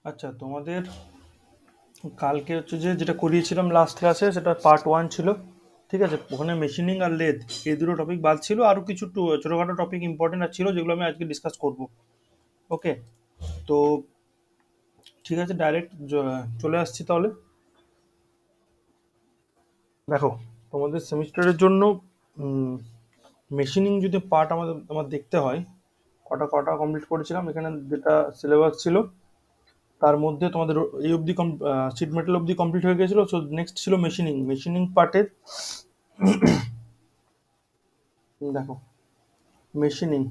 আচ্ছা, তোমাদের কালকে হচ্ছে যেটা করিয়েছিলাম লাস্ট ক্লাসে, সেটা পার্ট ওয়ান ছিল। ঠিক আছে, ওখানে মেশিনিং আর লেদ এই দুটো টপিক বাদ ছিল, আরও কিছু ছোটোখাটো টপিক ইম্পর্টেন্ট ছিল যেগুলো আমি আজকে ডিসকাস করব। ওকে, তো ঠিক আছে, ডাইরেক্ট চলে আসছি তাহলে। দেখো, তোমাদের সেমিস্টারের জন্য মেশিনিং যদি পার্ট আমার দেখতে হয়, কটা কটা কমপ্লিট করেছিলাম এখানে, যেটা সিলেবাস ছিল তার মধ্যে তোমাদের এই অবধি শিট মেটাল অবধি কমপ্লিট হয়ে গেছিলো। সো নেক্সট ছিল মেশিনিং। মেশিনিং পার্টের দেখো, মেশিনিং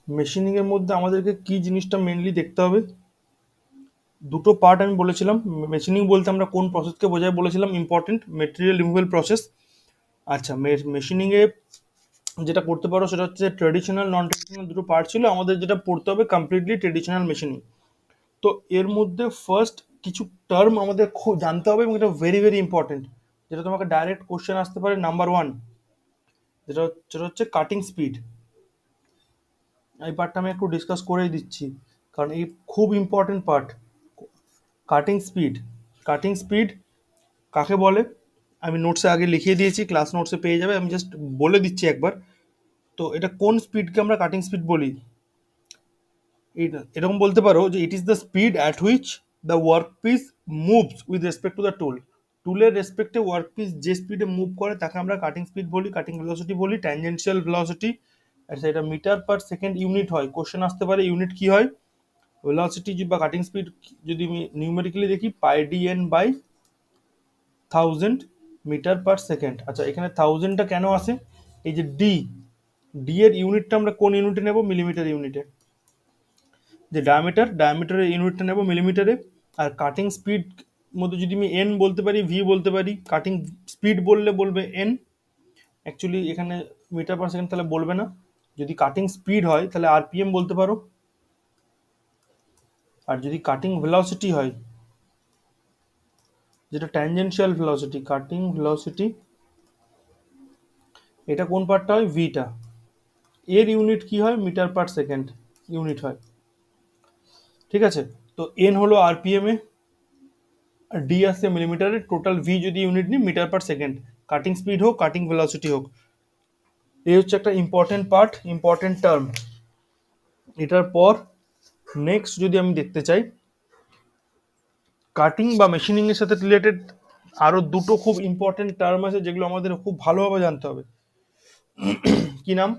মেশিনিং এর মধ্যে আমাদেরকে কি জিনিসটা মেনলি দেখতে হবে, দুটো পার্ট আমি বলেছিলাম। মেশিনিং বলতে আমরা কোন প্রসেসকে বোঝাই বলেছিলাম, ইম্পর্টেন্ট মেটেরিয়াল রিমুভাল প্রসেস। আচ্ছা, মেশিনিং এ যেটা করতে পারো সেটা হচ্ছে ট্রেডিশনাল নন ট্রেডিশনাল, দুটো পার্ট ছিল আমাদের। যেটা পড়তে হবে কমপ্লিটলি ট্রেডিশনাল মেশিনিং। তো এর মধ্যে ফার্স্ট কিছু টার্ম আমাদের খুব জানতে হবে, এবং এটা ভেরি ভেরি ইম্পর্টেন্ট, যেটা তোমাকে ডাইরেক্ট কোশ্চেন আসতে পারে। নাম্বার ওয়ান, যেটা হচ্ছে কাটিং স্পিড। এই পার্টটা আমি একটু ডিসকাস করেই দিচ্ছি, কারণ এই খুব important part. Cutting speed, cutting speed কাকে বলে আমি নোটসে আগে লিখিয়ে দিয়েছি, ক্লাস নোটসে পেয়ে যাবে, আমি জাস্ট বলে দিচ্ছি একবার। তো এটা কোন স্পিডকে আমরা কাটিং স্পিড বলি? এরকম বলতে পারো যে it is the speed at which the work piece moves with respect to the টুল। টুলের রেসপেক্টে ওয়ার্ক পিস যে স্পিডে মুভ করে তাকে আমরা কাটিং স্পিড বলি, কাটিং ভেলোসিটি বলি, ট্যানজেনশিয়াল ভেলোসিটি। আচ্ছা, এটা মিটার পার সেকেন্ড ইউনিট হয়। কোশ্চেন আসতে পারে ইউনিট কি হয়। ভেলোসিটি বা কাটিং স্পিড যদি আমি নিউমেরিক্যালি দেখি, pi D N by 1000 metre per second. আচ্ছা, এখানে থাউজেন্ডটা কেন আসে? এই যে ডি, ডি এর ইউনিটটা আমরা কোন ইউনিটে নেব? মিলিমিটার ইউনিটে। যে ডায়ামিটারের ইউনিটটা নেব মিলিমিটারে। আর কাটিং স্পিড মধ্যে যদি আমি এন বলতে পারি, ভি বলতে পারি। কাটিং স্পিড বললে বলবে এন, অ্যাকচুয়ালি এখানে মিটার পার সেকেন্ড তাহলে বলবে না। যদি কাটিং স্পিড হয় তাহলে আরপিএম বলতে পারো। আর যদি কাটিং ভেলোসিটি হয়, যেটা ট্যানজেনশিয়াল ভেলোসিটি, কাটিং ভেলোসিটি, এটা কোন পার্টটা হয়? ভিটা। এর ইউনিট কি হয়? মিটার পার সেকেন্ড ইউনিট হয়। ঠিক আছে, তো এন হলো আরপিএম এ, আর ডি আসছে মিলিমিটারে। টোটাল ভি যদি ইউনিট নিই, metre per second. Cutting speed হোক, কাটিং ভেলোসিটি হোক, এই হচ্ছে একটা ইম্পর্টেন্ট পার্ট, ইম্পর্টেন্ট টার্ম। এটার পর নেক্সট যদি আমি দেখতে চাই, কাটিং বা মেশিনিং এর সাথে রিলেটেড আরো দুটো খুব ইম্পর্টেন্ট টার্ম আছে যেগুলো আমাদের খুব ভালোভাবে জানতে হবে। কি নাম?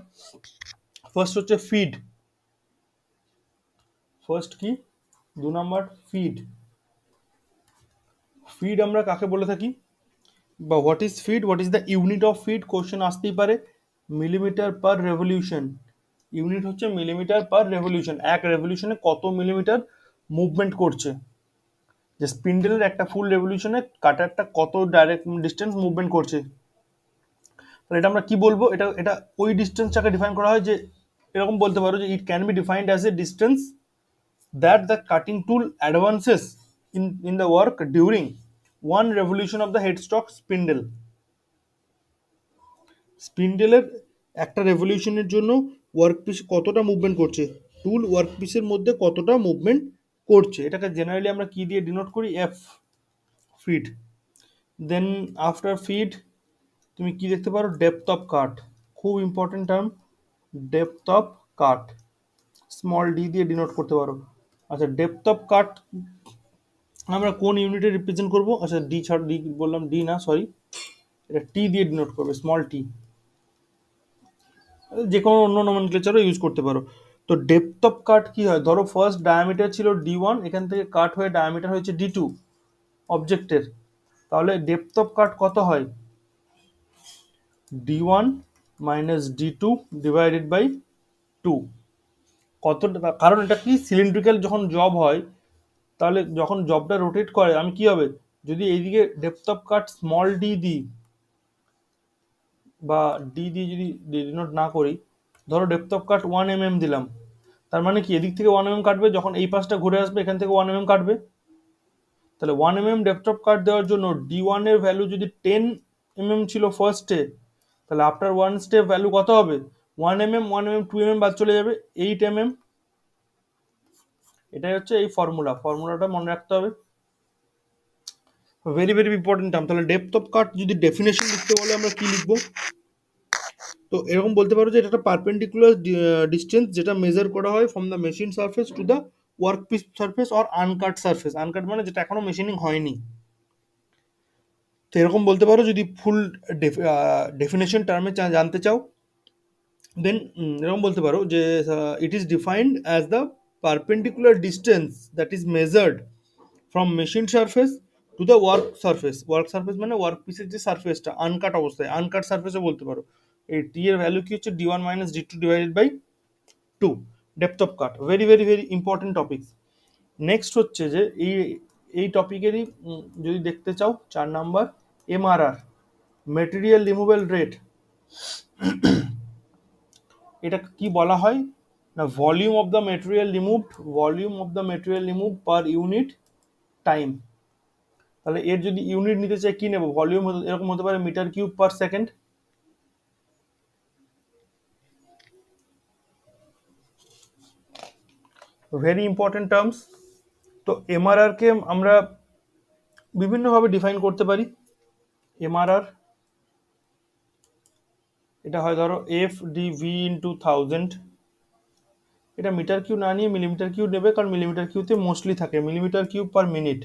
ফার্স্ট হচ্ছে ফিড। ফার্স্ট কি? 2 নাম্বার ফিড। ফিড আমরা কাকে বলে থাকি, বা what is feed, what is the unit of feed? Question আসতেই পারে। মিলিমিটার পার রেভলিউশন। ইউনিট হচ্ছে মিলিমিটার পার রেভলিউশন। এক রেভলিউশনে কত মিলিমিটার মুভমেন্ট করছে। যে স্পিন্ডেলের একটা ফুল রেভলিউশনে কাটারটা কত ডাইরেক্ট ডিস্টেন্স মুভমেন্ট করছে। তাহলে এটা আমরা কি বলবো? এটা এটা ওই ডিস্টেন্সটাকে ডিফাইন করা হয় যে, এরকম বলতে পারো যে it can be defined as a distance that the cutting tool advances in the work during one revolution of the headstock spindle. স্পিন্ডেলের একটা রেভলিউশনের জন্য ওয়ার্কপিস কতটা মুভমেন্ট করছে, টুল ওয়ার্কপিসের মধ্যে কতটা মুভমেন্ট করছে, এটাকে জেনারেলি আমরা কি দিয়ে ডিনোট করি? F, feed. Then after feed তুমি কি দেখতে পারো? ডেপথ অফ কাট, খুব important term. Depth of cut small D দিয়ে ডিনোট করতে পারো। আচ্ছা, ডেপথ অফ কাট আমরা কোন ইউনিটে রিপ্রেজেন্ট করব? আচ্ছা, ডি ছাড়, ডি বললাম, ডি না সরি, এটা টি দিয়ে ডিনোট করবে, স্মল টি। যে কোনো অন্য নমেনক্লেচারও ইউজ করতে পারো। তো ডেপথ অফ কাট কি হয়? ধরো ফার্স্ট ডায়ামিটার ছিল ডি1, এখান থেকে কাট হয়ে ডায়ামিটার হয়েছে ডি2 অবজেক্টের। তাহলে ডেপথ অফ কাট কত হয়? D one minus ডি2 divided by 2। কত? কারণ এটা কি, সিলিন্ড্রিক্যাল যখন জব হয়, তাহলে যখন জবটা রোটেট করে আমি কি হবে, যদি এইদিকে depth of cut small D দিই বা ডি দিয়ে যদি ডিনোট না করি, ধরো ডেপথ অফ কাট 1 mm দিলাম, তার মানে কি এদিক থেকে 1 mm কাটবে, যখন এই পাশটা ঘুরে আসবে এখান থেকে 1 mm কাটবে। তাহলে 1 mm ডেপথ অফ কাট দেওয়ার জন্য ডি1 এর ভ্যালু যদি 10 mm ছিল ফার্স্টে, তাহলে আফটার ওয়ান স্টেপ ভ্যালু কত হবে? 1 mm, 1 mm, 2 mm বাদ চলে যাবে, 8 mm। এটাই হচ্ছে এই ফর্মুলাটা মনে রাখতে হবে। Very very important term. তাহলে ডেপথ অফ কাট যদি ডেফিনেশন লিখতে বলে আমরা কি লিখবো? তো এরকম বলতে পারো যে এটা একটা পারপেন্ডিকুলার ডিস্টেন্স যেটা মেজার করা হয় from the machine surface to the workpiece surface or uncut surface. Uncut মানে যেটা এখনো মেশিনিং হয়নি। তো এরকম বলতে পারো যদি ফুল ডেফিনেশন টার্মে জানতে চাও, দেন এরকম বলতে পারো যে it is defined as the perpendicular distance that is measured from machine surface to the work surface মানে ওয়ার্ক পিসের যে সারফেসটা আনকাট অবস্থায়, আনকাট সারফেসও বলতে পারো। এই টি এর ভ্যালু কি হচ্ছে d1 minus d2 divided by 2, depth of cut. Very very very important topic. Next হচ্ছে যে এই টপিকেরই যদি দেখতে চাও 4 number MRR, material removal rate. এটা কি বলা হয় না, volume of the material removed per unit time. তাহলে এর যদি ইউনিট নিতে চাই কি নেব? ভলিউম এরকম হতে পারে metre cube per second. Very important terms. তো এমআরআর কে আমরা বিভিন্নভাবে ডিফাইন করতে পারি। এমআরআর এটা হয় ধরো এফ ডি ভি ইন্টু 1000। এটা মিটার কিউ না নিয়ে মিলিমিটার কিউ নেবে, কারণ মিলিমিটার কিউতে মোস্টলি থাকে মিলিমিটার কিউব পার মিনিট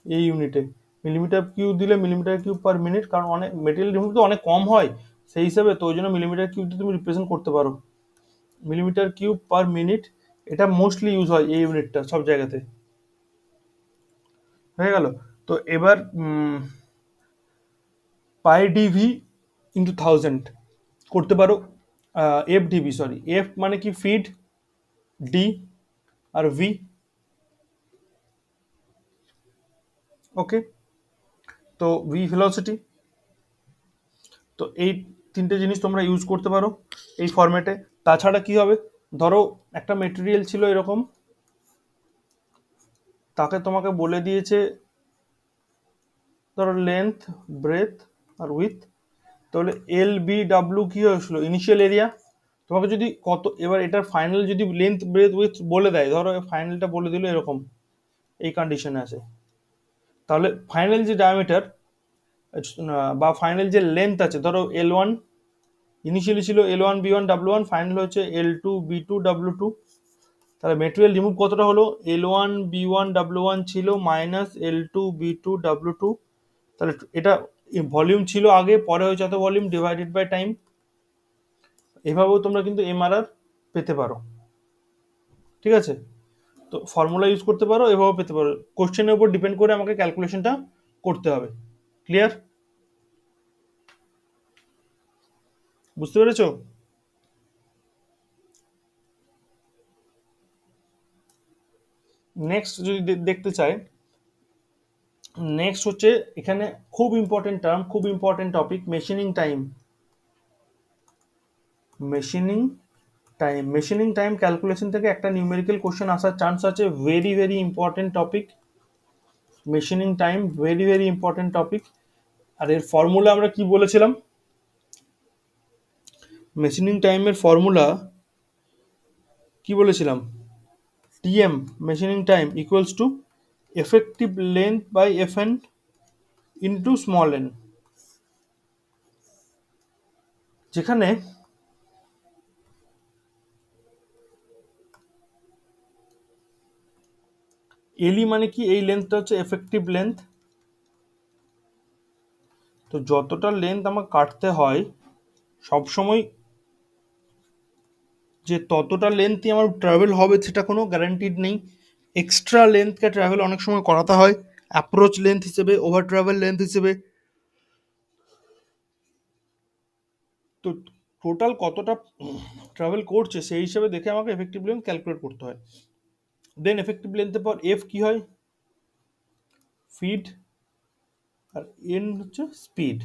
এই ইউনিটে। মিলিমিটার কিউ দিলে মিলিমিটার কিউব পার মিনিট, কারণ অনেক মেটেরিয়াল রিমুভ তো অনেক কম হয় সেই হিসাবে, তো ওই জন্য মিলিমিটার কিউব দিয়ে তুমি রিপ্রেজেন্ট করতে পারো মিলিমিটার কিউব পার মিনিট। এটা মোস্টলি ইউজ হয় এই ইউনিটটা সব জায়গাতে। হয়ে গেল। তো এবার পাই ডিভি ইন্টু 1000 করতে পারো। এফ ডিভি, সরি, এফ মানে কি ফিড, ডি আর ভি। ওকে, তো ভি ভেলোসিটি। তো এই তিনটে জিনিস তোমরা ইউজ করতে পারো এই ফরম্যাটে। তাছাড়া কি হবে, ধরো একটা মেটেরিয়াল ছিল এরকম, তাকে তোমাকে বলে দিয়েছে ধরো লেন্থ, ব্রেথ আর উইথ। তাহলে এল বি ডাব্লিউ কি হয়েছিল ইনিশিয়াল এরিয়া। তোমাকে যদি কত, এবার এটার ফাইনাল যদি লেন্থ ব্রেথ উইথ বলে দেয়, ধরো ফাইনালটা বলে দিল এরকম, এই কন্ডিশনে আছে, তাহলে ফাইনাল যে ডায়ামিটার বা ফাইনাল যে লেন্থ আছে, ধরো L1 ইনিশিয়ালি ছিল L1 B1 W1, ফাইনাল হচ্ছে L2 B2 W2। তাহলে মেটেরিয়াল রিমুভ কতটা হলো? L1 B1 W1 ছিল মাইনাস L2 B2 W2। তাহলে এটা ভলিউম ছিল আগে, পরে হয়েছে এত ভলিউম ডিভাইডেড বাই টাইম। এভাবেও তোমরা কিন্তু এমআরআর পেতে পারো। ঠিক আছে, তো ফর্মুলা ইউজ করতে পারো, এভাবেও পেতে পারো। কোশ্চেনের উপর ডিপেন্ড করে আমাকে ক্যালকুলেশনটা করতে হবে। ক্লিয়ার? বুঝতে পেরেছো? নেক্সট যদি দেখতে চাই, নেক্সট হচ্ছে এখানে খুব ইম্পর্টেন্ট টার্ম, খুব important topic, machining time. Machining time calculation থেকে একটা নিউমেরিক্যাল কোশ্চেন আসার চান্স আছে। Very very important topic machining time, very very important topic. আর এর ফর্মুলা আমরা কি বলেছিলাম? মেশিনিং টাইমের ফর্মুলা কি বলেছিলাম? TM machining time equals to effective length by FN into small N. যেখানে এলই মানে কি, এই লেন্থটা হচ্ছে এফেক্টিভ লেন্থ। তো যতটা লেন্থ আমার কাটতে হয় সবসময় যে ততটা লেন্থই আমার ট্রাভেল হবে সেটা কোনো গ্যারান্টিড নেই। এক্সট্রা লেন্থকে ট্রাভেল অনেক সময় করাতে হয় অ্যাপ্রোচ লেন্থ হিসেবে, ওভার ট্রাভেল লেন্থ হিসেবে। তো টোটাল কতটা ট্রাভেল করছে সেই হিসেবে দেখে আমাকে এফেক্টিভ লেন্থ ক্যালকুলেট করতে হয়। দেন এফেক্টিভ লেন্থের পর এফ কি হয়? ফিড, আর এন হচ্ছে স্পিড।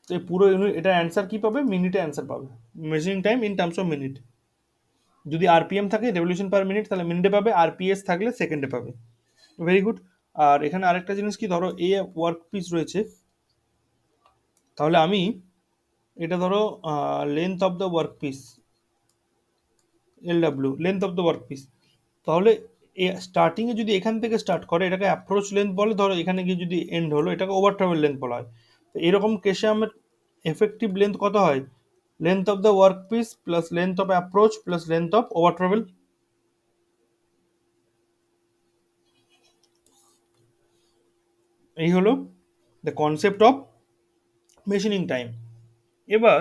তো এই পুরো ইউনিট, এটা অ্যান্সার কি পাবে? মিনিটে অ্যান্সার পাবে। Measuring time in terms of minute. যদি আরপিএম থাকে রেভলিউশন পার মিনিট তাহলে মিনিটে পাবে, আরপিএস থাকলে সেকেন্ডে পাবে। Very good. আর এখানে আরেকটা জিনিস কি, ধরো এ ওয়ার্ক পিস রয়েছে, তাহলে আমি এটা ধরো length of the work piece, LW, length of the work piece. তাহলে স্টার্টিংয়ে যদি এখান থেকে স্টার্ট করে এটাকে অ্যাপ্রোচ লেন্থ বলে, ধরো এখানে গিয়ে যদি এন্ড হলো এটাকে ওভার ট্রাভেল লেন্থ বলা হয়। তো এরকম কেসে আমার এফেক্টিভ লেন্থ কত হয়? Length of the work piece plus length of approach plus length of over travel. এই হলো the concept of machining time. এবার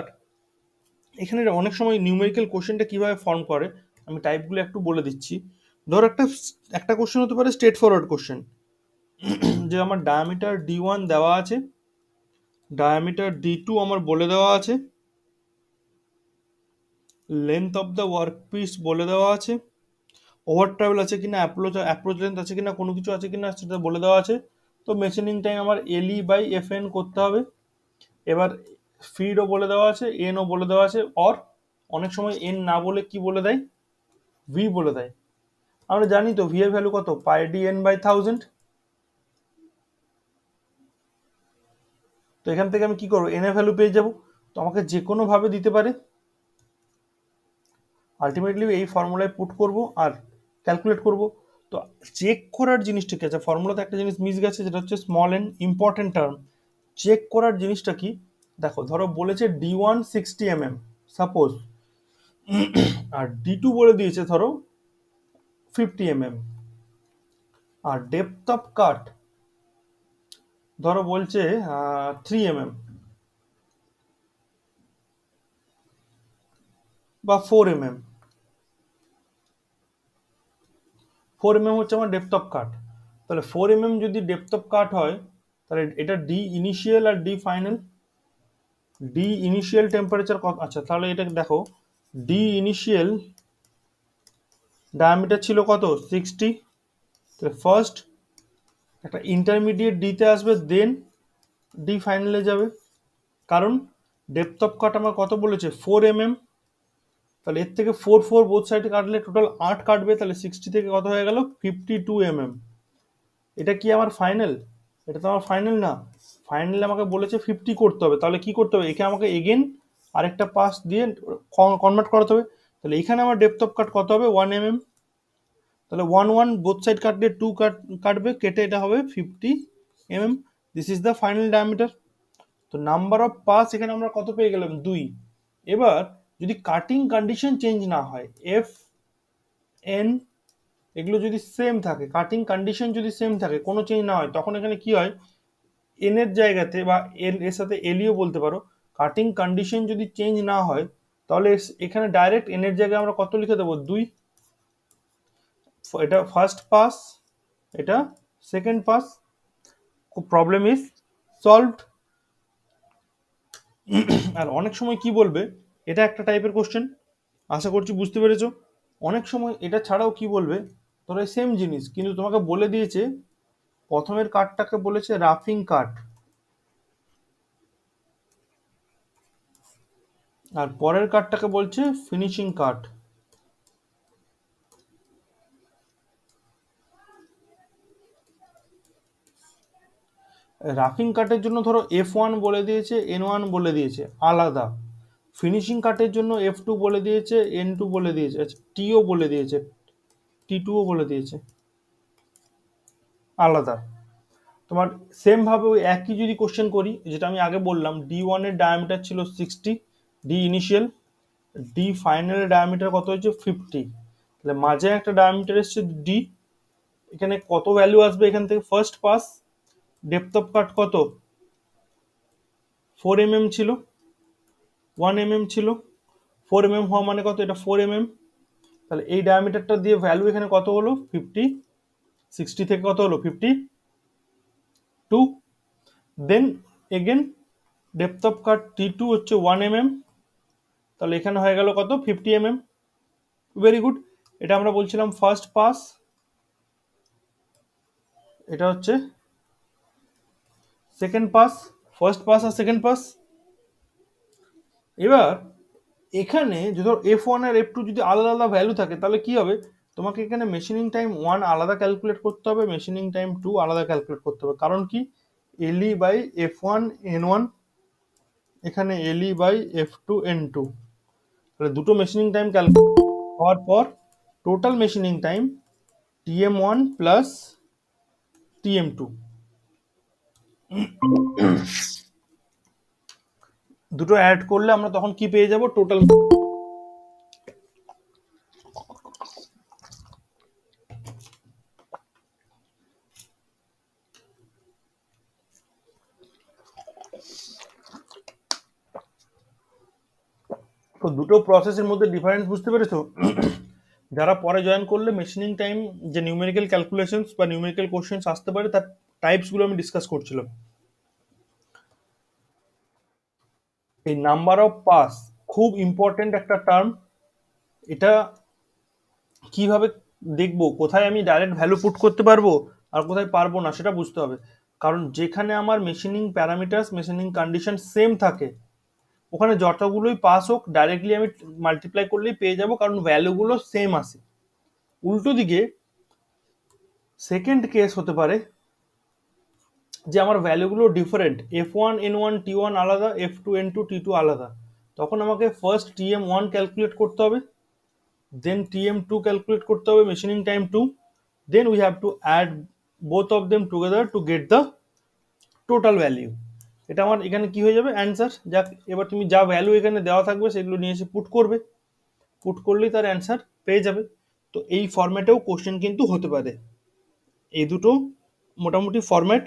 এখানে অনেক সময় নিউমেরিক্যাল কোশ্চেনটা কিভাবে ফর্ম করে আমি টাইপগুলো একটু বলে দিচ্ছি। ধর একটা একটা কোশ্চেন হতে পারে স্ট্রেট ফরওয়ার্ড কোশ্চেন, যে আমার ডায়ামিটার D1 দেওয়া আছে, ডায়ামিটার D2 আমার বলে দেওয়া আছে, length of the work piece বলে দেওয়া আছে, ওভার ট্রাভেল আছে কিনা, অ্যাপ্রোচ লেন্থ আছে কিনা, কোনো কিছু আছে কিনা সেটা বলে দেওয়া আছে। তো মেশিনিং টাইম আমার LE/FN করতে হবে। এবার ফিডও বলে দেওয়া আছে, এনও বলে দেওয়া আছে, অর অনেক সময় এন না বলে কি বলে দেয়, ভি বলে দেয়। আমরা জানি তো ভি এর ভ্যালু কত, π/1000। তো এখান থেকে আমি কি করবো, এন এর ভ্যালু পেয়ে যাব। তো আমাকে যে কোনো ভাবে দিতে পারে, আলটিমেটলি এই ফর্মুলায় পুট করব আর ক্যালকুলেট করব। তো চেক করার জিনিসটা কি আছে, ফর্মুলাতে একটা জিনিস মিস গেছে, যেটা হচ্ছে small N, important term. Check করার জিনিসটা কি, দেখো ধরো বলেছে D1 60 mm সাপোজ, আর D2 বলে দিয়েছে ধরো 50 mm, আর ডেপথ অফ কাট ধরো বলছে 3 mm বা 4 mm। 4 mm হচ্ছে আমার ডেপথ অফ কাট। তাহলে 4 mm যদি ডেপথ অফ কাট হয়, তাহলে এটা ডি ইনিশিয়াল আর D final. D initial temperature কত, আচ্ছা তাহলে এটা দেখো, ডি ইনিশিয়াল ডায়ামিটার ছিল কত 60। তাহলে ফার্স্ট একটা ইন্টারমিডিয়েট ডিতে আসবে, দেন ডি ফাইনালে যাবে। কারণ ডেপথ অফ কাট আমার কত বলেছে 4 mm, তাহলে এর থেকে 4 বোথ সাইডে কাটলে টোটাল 8 কাটবে, তাহলে 60 থেকে কত হয়ে গেল 52 mm। এটা কি আমার ফাইনাল? এটা তো আমার ফাইনাল না। ফাইনাল আমাকে বলেছে 50 করতে হবে, তাহলে কি করতে হবে, একে আমাকে এগেন আরেকটা পাস দিয়ে কনভার্ট করাতে হবে। তাহলে এখানে আমার ডেপথ অফ কাট কত হবে 1 mm। তাহলে 1 বোথ সাইড কাটলে 2 কাটবে, কেটে এটা হবে 50 mm। This is the final diameter. তো নাম্বার অফ পাস এখানে আমরা কত পেয়ে গেলাম 2। এবার যদি কাটিং কন্ডিশন চেঞ্জ না হয়, এফ এন এগুলো যদি সেম থাকে, কাটিং কন্ডিশন যদি সেম থাকে, কোনো চেঞ্জ না হয়, তখন এখানে কি হয়, এন এর জায়গাতে বা এল এর সাথে এলিও বলতে পারো, কাটিং কন্ডিশন যদি চেঞ্জ না হয় তাহলে এখানে ডাইরেক্ট এন এর জায়গায় আমরা কত লিখে দেবো 2। এটা ফার্স্ট পাস, এটা second pass, problem is solved. আর অনেক সময় কি বলবে, এটা একটা টাইপের কোশ্চেন, আশা করছি বুঝতে পেরেছো। অনেক সময় এটা ছাড়াও কি বলবে, তোরা সেম জিনিস কিন্তু তোমাকে বলে দিয়েছে, প্রথমের কার্ডটাকে বলেছে রাফিং কাট, আর পরের কার্ডটাকে বলছে ফিনিশিং কাট। রাফিং কাটের জন্য ধরো F1 বলে দিয়েছে, N1 বলে দিয়েছে আলাদা, ফিনিশিং কাটের জন্য F2 বলে দিয়েছে, N2 বলে দিয়েছে, আচ্ছা টিও বলে দিয়েছে, T2ও বলে দিয়েছে আলাদা। তোমার সেম ভাবে ওই একই যদি কোশ্চেন করি, যেটা আমি আগে বললাম, D1 এর ডায়ামিটার ছিল 60, ডি ইনিশিয়াল, ডি ফাইনালের ডায়ামিটার কত হয়েছে 50, তাহলে মাঝে একটা ডায়ামিটার এসছে ডি। এখানে কত ভ্যালু আসবে এখান থেকে, ফার্স্ট পাস ডেপথ অফ কাট কত 4 mm ছিল, 1 mm ছিল, 4 mm হওয়া মানে কত, এটা 4 mm। তাহলে এই ডায়ামিটারটা দিয়ে ভ্যালু এখানে কত হলো 50, 60 থেকে কত হলো 52। Then again depth of cut T2 হচ্ছে 1 mm, তাহলে এখানে হয়ে গেল কত 50 mm। Very good. এটা আমরা বলছিলাম ফার্স্ট পাস, এটা হচ্ছে সেকেন্ড পাস, ফার্স্ট পাস আর সেকেন্ড পাস। এবার এখানে যদি F1 আর F2 যদি আলাদা আলাদা ভ্যালু থাকে তাহলে কি হবে, তোমাকে এখানে মেশিনিং টাইম 1 আলাদা ক্যালকুলেট করতে হবে, মেশিনিং টাইম 2 আলাদা ক্যালকুলেট করতে হবে। কারণ কি, LE/F1 N1, এখানে LE/F2 N2, তাহলে দুটো মেশিনিং টাইম ক্যালকুলেট হওয়ার পর total machining time TM1 plus TM2, দুটো অ্যাড করলে আমরা তখন কি পেয়ে যাব, টোটাল। তো দুটো প্রসেসের মধ্যে ডিফারেন্স বুঝতে পেরেছো? যারা পরে জয়েন করলে মেশিনিং টাইম, যে নিউমেরিক্যাল ক্যালকুলেশনস বা নিউমেরিক্যাল কোশ্চেন্স আসতে পারে তার টাইপসগুলো আমি ডিসকাস করছিলাম। এই নাম্বার অফ পাস খুব ইম্পর্টেন্ট একটা টার্ম। এটা কিভাবে দেখবো, কোথায় আমি ডাইরেক্ট ভ্যালু পুট করতে পারবো আর কোথায় পারবো না সেটা বুঝতে হবে। কারণ যেখানে আমার machining parameters, machining condition same থাকে, ওখানে যতগুলোই পাস হোক ডাইরেক্টলি আমি মাল্টিপ্লাই করলেই পেয়ে যাব, কারণ ভ্যালুগুলো সেম আসে। উল্টো দিকে সেকেন্ড কেস হতে পারে যে আমার ভ্যালুগুলো ডিফারেন্ট, F1 N1 T1 আলাদা, F2 N2 T2 আলাদা। তখন আমাকে ফার্স্ট TM1 ক্যালকুলেট করতে হবে, দেন TM2 ক্যালকুলেট করতে হবে, machining time 2, then we have to add both of them together to get the total value. এটা আমার এখানে কি হয়ে যাবে, অ্যান্সার। যাক, এবার তুমি যা ভ্যালু এখানে দেওয়া থাকবে সেগুলো নিয়ে এসে পুট করবে, পুট করলেই তার অ্যান্সার পেয়ে যাবে। তো এই ফরম্যাটেও কোশ্চেন কিন্তু হতে পারে। এই দুটো মোটামুটি ফরম্যাট,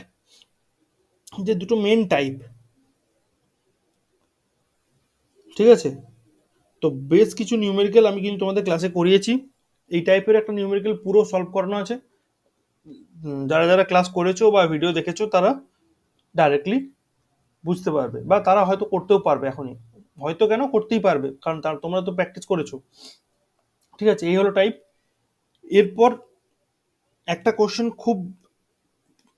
যে দুটো মেন টাইপ, ঠিক আছে? তো বেশ কিছু নিউমেরিক্যাল আমি কিন্তু তোমাদের ক্লাসে করিয়েছি। এই টাইপের একটা নিউমেরিক্যাল পুরো সলভ করানো আছে। যারা যারা ক্লাস করেছো বা ভিডিও দেখেছো তারা ডাইরেক্টলি বুঝতে পারবে, বা তারা হয়তো করতেও পারবে এখনই, হয়তো কেন, করতেই পারবে, কারণ তোমরা তো প্র্যাকটিস করেছো। ঠিক আছে, এই হলো টাইপ। এরপর একটা কোশ্চেন খুব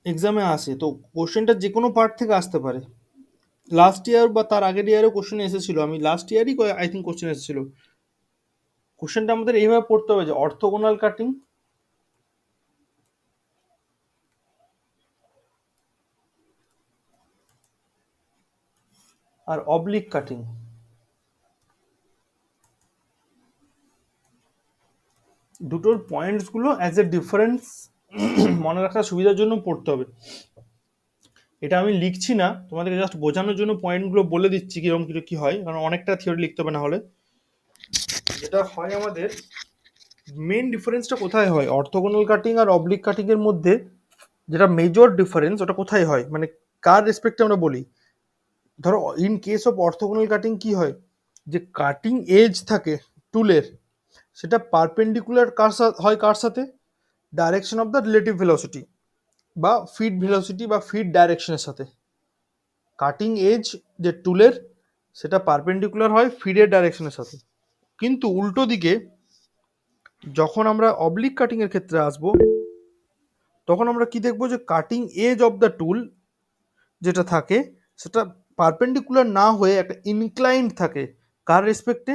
এক্সামে আসে, তো কোশ্চেনটা যে কোনো পার্ট থেকে আসতে পারে। লাস্ট ইয়ার বা তার আগের ইয়ারও কোশ্চেন এসেছিল, আমি লাস্ট ইয়ারই আই থিঙ্ক কোশ্চেন এসেছিল। কোশ্চেনটা আমাদের এইভাবে পড়তে হবে যে অর্থোগোনাল কাটিং আর অবলিক কাটিং, দুটোর পয়েন্টসগুলো অ্যাজ এ ডিফারেন্স মনে রাখার সুবিধার জন্য পড়তে হবে। এটা আমি লিখছি না, তোমাদেরকে জাস্ট বোঝানোর জন্য পয়েন্টগুলো বলে দিচ্ছি কিরকম কি হয়, কারণ অনেকটা থিওরি লিখতে হবে না হলে। যেটা হয় আমাদের মেন ডিফারেন্সটা কোথায় হয় অর্থোগোনাল কাটিং আর অবলিক কাটিং এর মধ্যে, যেটা মেজর ডিফারেন্স ওটা কোথায় হয়, মানে কার রেসপেক্টে আমরা বলি। ধরো in case of orthogonal cutting কি হয়, যে কাটিং এজ থাকে টুলের, সেটা পারপেন্ডিকুলার কার সাথে, direction of the relative velocity বা ফিড ভেলোসিটি বা ফিড ডাইরেকশনের সাথে। কাটিং এজ যে টুলের সেটা পারপেন্ডিকুলার হয় ফিডের ডাইরেকশনের সাথে। কিন্তু উল্টো দিকে যখন আমরা অবলিক কাটিং এর ক্ষেত্রে আসবো, তখন আমরা কি দেখবো, যে কাটিং এজ অফ দ্য টুল যেটা থাকে সেটা পারপেন্ডিকুলার না হয়ে একটা ইনক্লাইন্ড থাকে, কার রেসপেক্টে,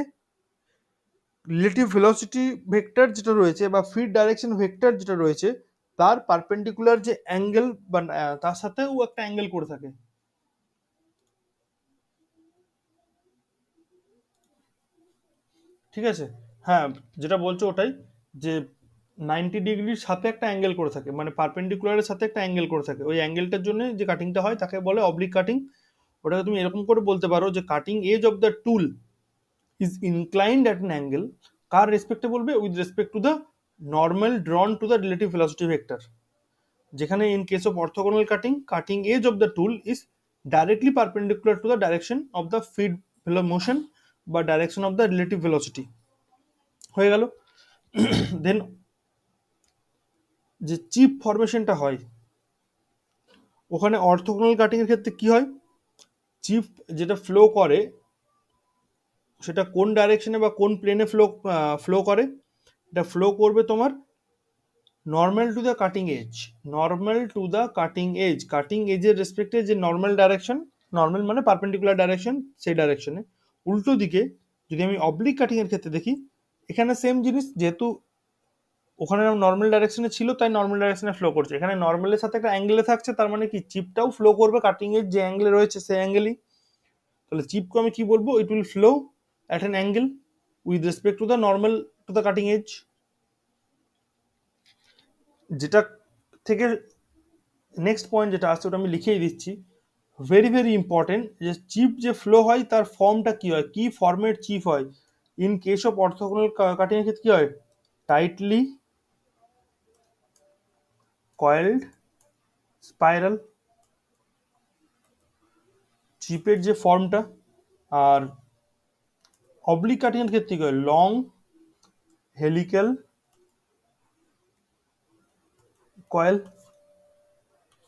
রিলেটিভ ভেলোসিটি ভেক্টর যেটা রয়েছে বা ফিড ডাইরেকশন ভেক্টর যেটা রয়েছে তার পারপেন্ডিকুলার যে অ্যাঙ্গেল বা তার সাথেও একটা অ্যাঙ্গেল করে থাকে। ঠিক আছে, হ্যাঁ, যেটা বলছো ওটাই, যে 90 ডিগ্রির সাথে একটা অ্যাঙ্গেল করে থাকে, মানে পারপেন্ডিকুলারের সাথে একটা অ্যাঙ্গেল করে থাকে, ওই অ্যাঙ্গেলটার জন্য যে কাটিংটা হয় তাকে বলে অবলিক কাটিং। ওটাকে তুমি এরকম করে বলতে পারো যে cutting edge of the tool is inclined at an angle, কার রেসপেক্টে বলবে, with respect to the normal drawn to the relative velocity vector. যেখানে in case of orthogonal cutting, cutting edge of the tool is directly perpendicular to the direction of the feed motion বা direction of the relative velocity. হয়ে গেল। দেন যে chip ফরমেশনটা হয়, ওখানে orthogonal cutting এর ক্ষেত্রে কি হয়, চিপ যেটা ফ্লো করে সেটা কোন ডাইরেকশনে বা কোন প্লেনে ফ্লো করে, এটা ফ্লো করবে তোমার normal to the cutting edge, normal to the cutting edge, cutting এজের রেসপেক্টে যে নর্মাল ডাইরেকশন, নর্মাল মানে পারপেন্ডিকুলার ডাইরেকশন, সেই ডাইরেকশনে। উল্টো দিকে যদি আমি অবলিক কাটিং এর ক্ষেত্রে দেখি, এখানে সেম জিনিস, যেহেতু ওখানে নর্মাল ডাইরেকশনে ছিল তাই নর্মাল ডাইরেকশনে ফ্লো করছে, এখানে নর্মালের সাথে একটা অ্যাঙ্গেলে থাকছে, তার মানে কি চিপটাও ফ্লো করবে কাটিং এর যে অ্যাঙ্গেলে রয়েছে সেই অ্যাঙ্গেলই। তাহলে চিপকে আমি কি বলবো, it will flow at an angle with respect to the normal to to the cutting edge. যেটা থেকে নেক্সট পয়েন্ট যেটা আসছে ওটা আমি লিখেই দিচ্ছি, ভেরি ভেরি ইম্পর্টেন্ট, যে চিপ যে ফ্লো হয় তার ফর্মটা কি হয়, কি ফর্মেট চিপ হয়। In case of orthogonal cutting এর ক্ষেত্রে কি হয়, টাইটলি কয়েলড স্পাইরাল চিপের যে ফর্মটা। আর অবলিক কাটিং এর ক্ষেত্রে কি হয়, লং হেলিক্যাল কয়েল।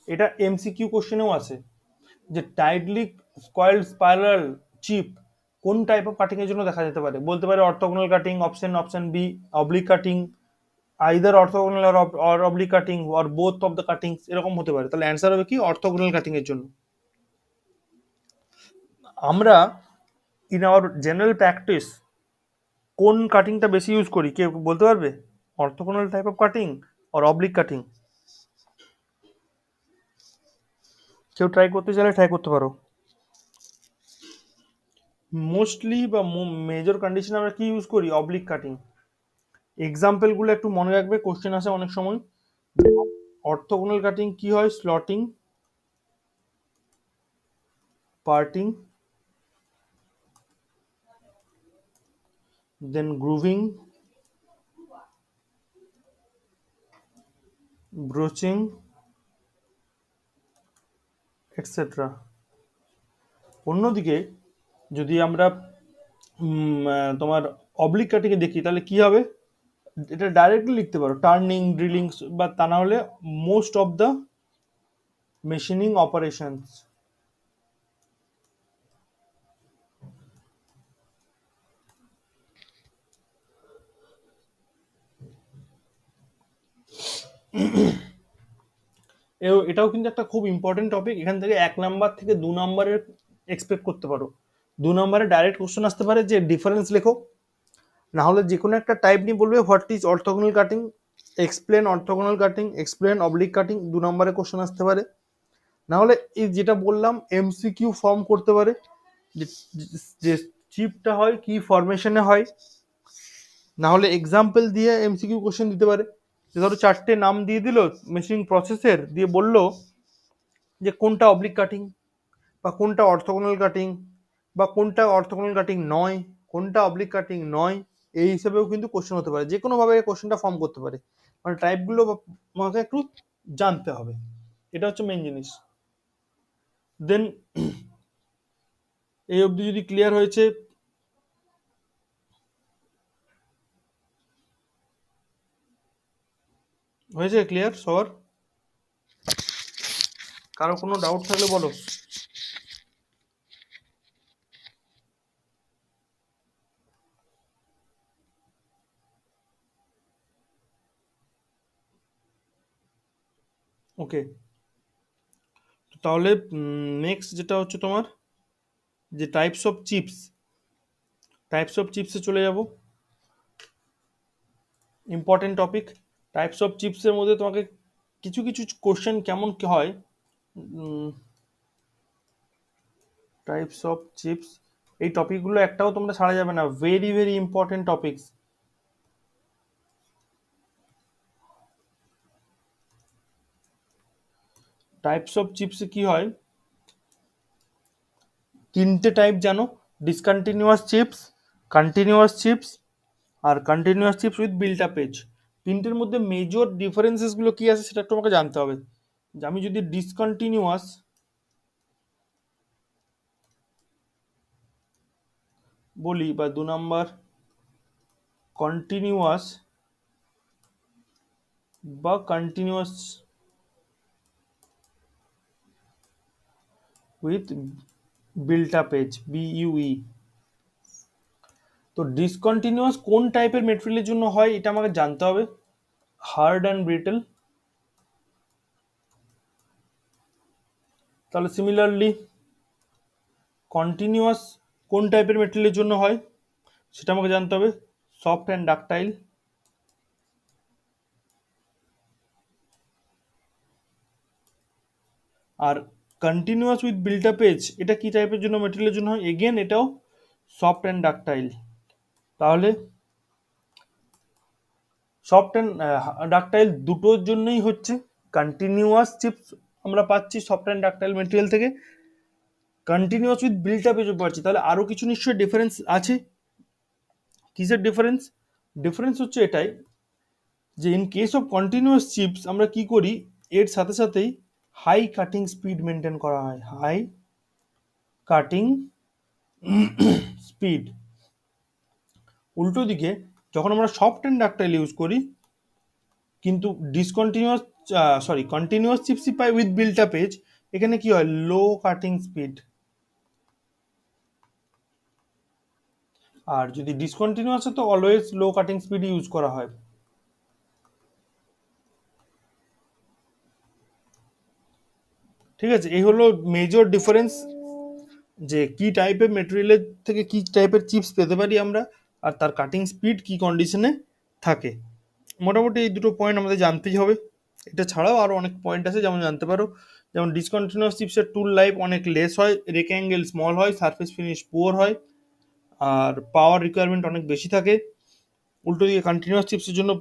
এটা এমসিকিউ কোশ্চেনেও আছে যে টাইটলি কয়েলড স্পাইরাল চিপ কোন টাইপ অফ কাটিং এর জন্য দেখা যেতে পারে, বলতে পারে orthogonal cutting, option B oblique cutting, either orthogonal or oblique cutting or both of the cuttings, এরকম হতে পারে। তাহলে অ্যান্সার হবে কি অর্থোগোনাল কাটিং এর জন্য। আমরা ইন আওয়ার জেনারেল প্র্যাকটিস কোন কাটিংটা বেশি ইউজ করি, কে বলতে পারবে? Orthogonal type of cutting or oblique cutting? কেউ ট্রাই করতে চাইলে ট্রাই করতে পারো। মোস্টলি বা মেজর কন্ডিশন আমরা কি ইউজ করি, অবলিক কাটিং। এক্সাম্পলগুলো একটু মনে রাখবে, কোশ্চেন আসে অনেক সময়। অর্থোগোনাল কাটিং কি হয়, স্লটিং, পার্টিং, দেন গ্রুভিং, ব্রোচিং, এটসেট্রা। অন্যদিকে যদি আমরা তোমার অবলিক কাটিংয়ে দেখি তাহলে কি হবে, এটা ডাইরেক্টলি লিখতে পারো টার্নিং, ড্রিলিং, বা তা না হলে most of the machining operations. এটাও কিন্তু একটা খুব ইম্পর্টেন্ট টপিক, এখান থেকে 1 নাম্বার থেকে 2 নাম্বারের এক্সপেক্ট করতে পারো। 2 নাম্বারে ডাইরেক্ট কোশ্চেন আসতে পারে যে ডিফারেন্স লেখো, না হলে যে কোনো একটা টাইপ নিয়ে বলবে what is orthogonal cutting, explain orthogonal cutting, explain oblique cutting, 2 নাম্বারে কোশ্চেন আসতে পারে। না হলে এই যেটা বললাম এমসিকিউ ফর্ম করতে পারে, যে চিপটা হয় কি ফরমেশনে হয়। না হলে এক্সাম্পল দিয়ে এমসিকিউ কোশ্চেন দিতে পারে, যে ধরো 4টে নাম দিয়ে দিল মেশিনিং প্রসেসের, দিয়ে বলল যে কোনটা অবলিক কাটিং, বা কোনটা অর্থোগোনাল কাটিং, বা কোনটা অর্থোগোনাল কাটিং নয়, কোনটা অবলিক কাটিং নয়। এই হিসেবেও কিন্তু কোশ্চেন হতে পারে, যে কোনো ভাবে কোশ্চেনটা ফর্ম করতে পারে। মানে টাইপগুলো আমাকে একটু জানতে হবে, এটা হচ্ছে মেন জিনিস। দেন এই অবধি যদি ক্লিয়ার হয়েছে, ক্লিয়ার সবার? কারো কোনো ডাউট থাকলে বলো। ওকে, তাহলে নেক্সট যেটা হচ্ছে তোমার যে টাইপস অফ চিপসে চলে যাব। Important topic. টাইপস অফ চিপসের মধ্যে তোমাকে কিছু কিছু কোশ্চেন কেমন কি হয়, টাইপস অফ চিপস, এই টপিকগুলো একটাও তোমরা ছাড়া যাবে না, very very important topics. Types of চিপসে কি হয়, 3টে টাইপ জানো, ডিসকন্টিনিউয়াস চিপস, কন্টিনিউয়াস চিপস, আর continuous chips with built up edge. 3টের মধ্যে মেজর ডিফারেন্সেসগুলো কি আছে সেটা একটু আমাকে জানতে হবে। যে আমি যদি ডিসকন্টিনিউয়াস বলি, বা 2 নাম্বার কন্টিনিউয়াস বা continuous with built up edge, BUE. তো ডিসকন্টিনিউয়াস কোন টাইপের মেটেরিয়ালের জন্য হয় এটা আমাকে জানতে হবে, হার্ড অ্যান্ড ব্রিটেল। তাহলে সিমিলারলি কন্টিনিউয়াস কোন টাইপের মেটেরিয়ালের জন্য হয় সেটা আমাকে জানতে হবে, সফট অ্যান্ড ডাকটাইল। আর continuous with built up edge এটা কি টাইপের জন্য মেটেরিয়ালের জন্য হয়, এগেন এটাও সফট অ্যান্ড ডাকটাইল। তাহলে সফট অ্যান্ড ডাকটাইল দুটোর জন্যই হচ্ছে। কন্টিনিউয়াস চিপস আমরা পাচ্ছি সফট অ্যান্ড ডাকটাইল মেটেরিয়াল থেকে, কন্টিনিউয়াস উইথ বিল্ট আপ এজও পাচ্ছি, তাহলে আরও কিছু নিশ্চয়ই ডিফারেন্স আছে। কিসের ডিফারেন্স? ডিফারেন্স হচ্ছে এটাই যে in case of continuous chips আমরা কি করি, এর সাথে সাথেই হাই কাটিং স্পিড মেনটেন করা হয়, হাই কাটিং স্পিড। উল্টো দিকে যখন আমরা সফট অ্যান্ড ডাকটাইল ইউজ করি কিন্তু কন্টিনিউয়াস চিপসই পাই উইথ বিল্ট আপ এজ, এখানে কি হয়, লো কাটিং স্পিড। আর যদি ডিসকন্টিনিউয়াস তো অলওয়েজ লো কাটিং স্পিড ইউজ করা হয়। ঠিক আছে, এই হলো মেজর ডিফারেন্স যে কি টাইপের মেটেরিয়ালের থেকে কি টাইপের চিপস পেতে পারি আমরা, আর তার কাটিং স্পিড কি কন্ডিশনে থাকে। মোটামুটি এই দুটো পয়েন্ট আমাদের জানতেই হবে। এটা ছাড়াও আরও অনেক পয়েন্ট আছে যেমন জানতে পারো, যেমন ডিসকন্টিনিউয়াস চিপসের টুল লাইফ অনেক লেস হয়, রেক্ট্যাঙ্গেল স্মল হয়, সারফেস ফিনিশ পুয়ার হয়, আর পাওয়ার রিকোয়ারমেন্ট অনেক বেশি থাকে। উল্টো দিকে কন্টিনিউয়াস চিপসের জন্য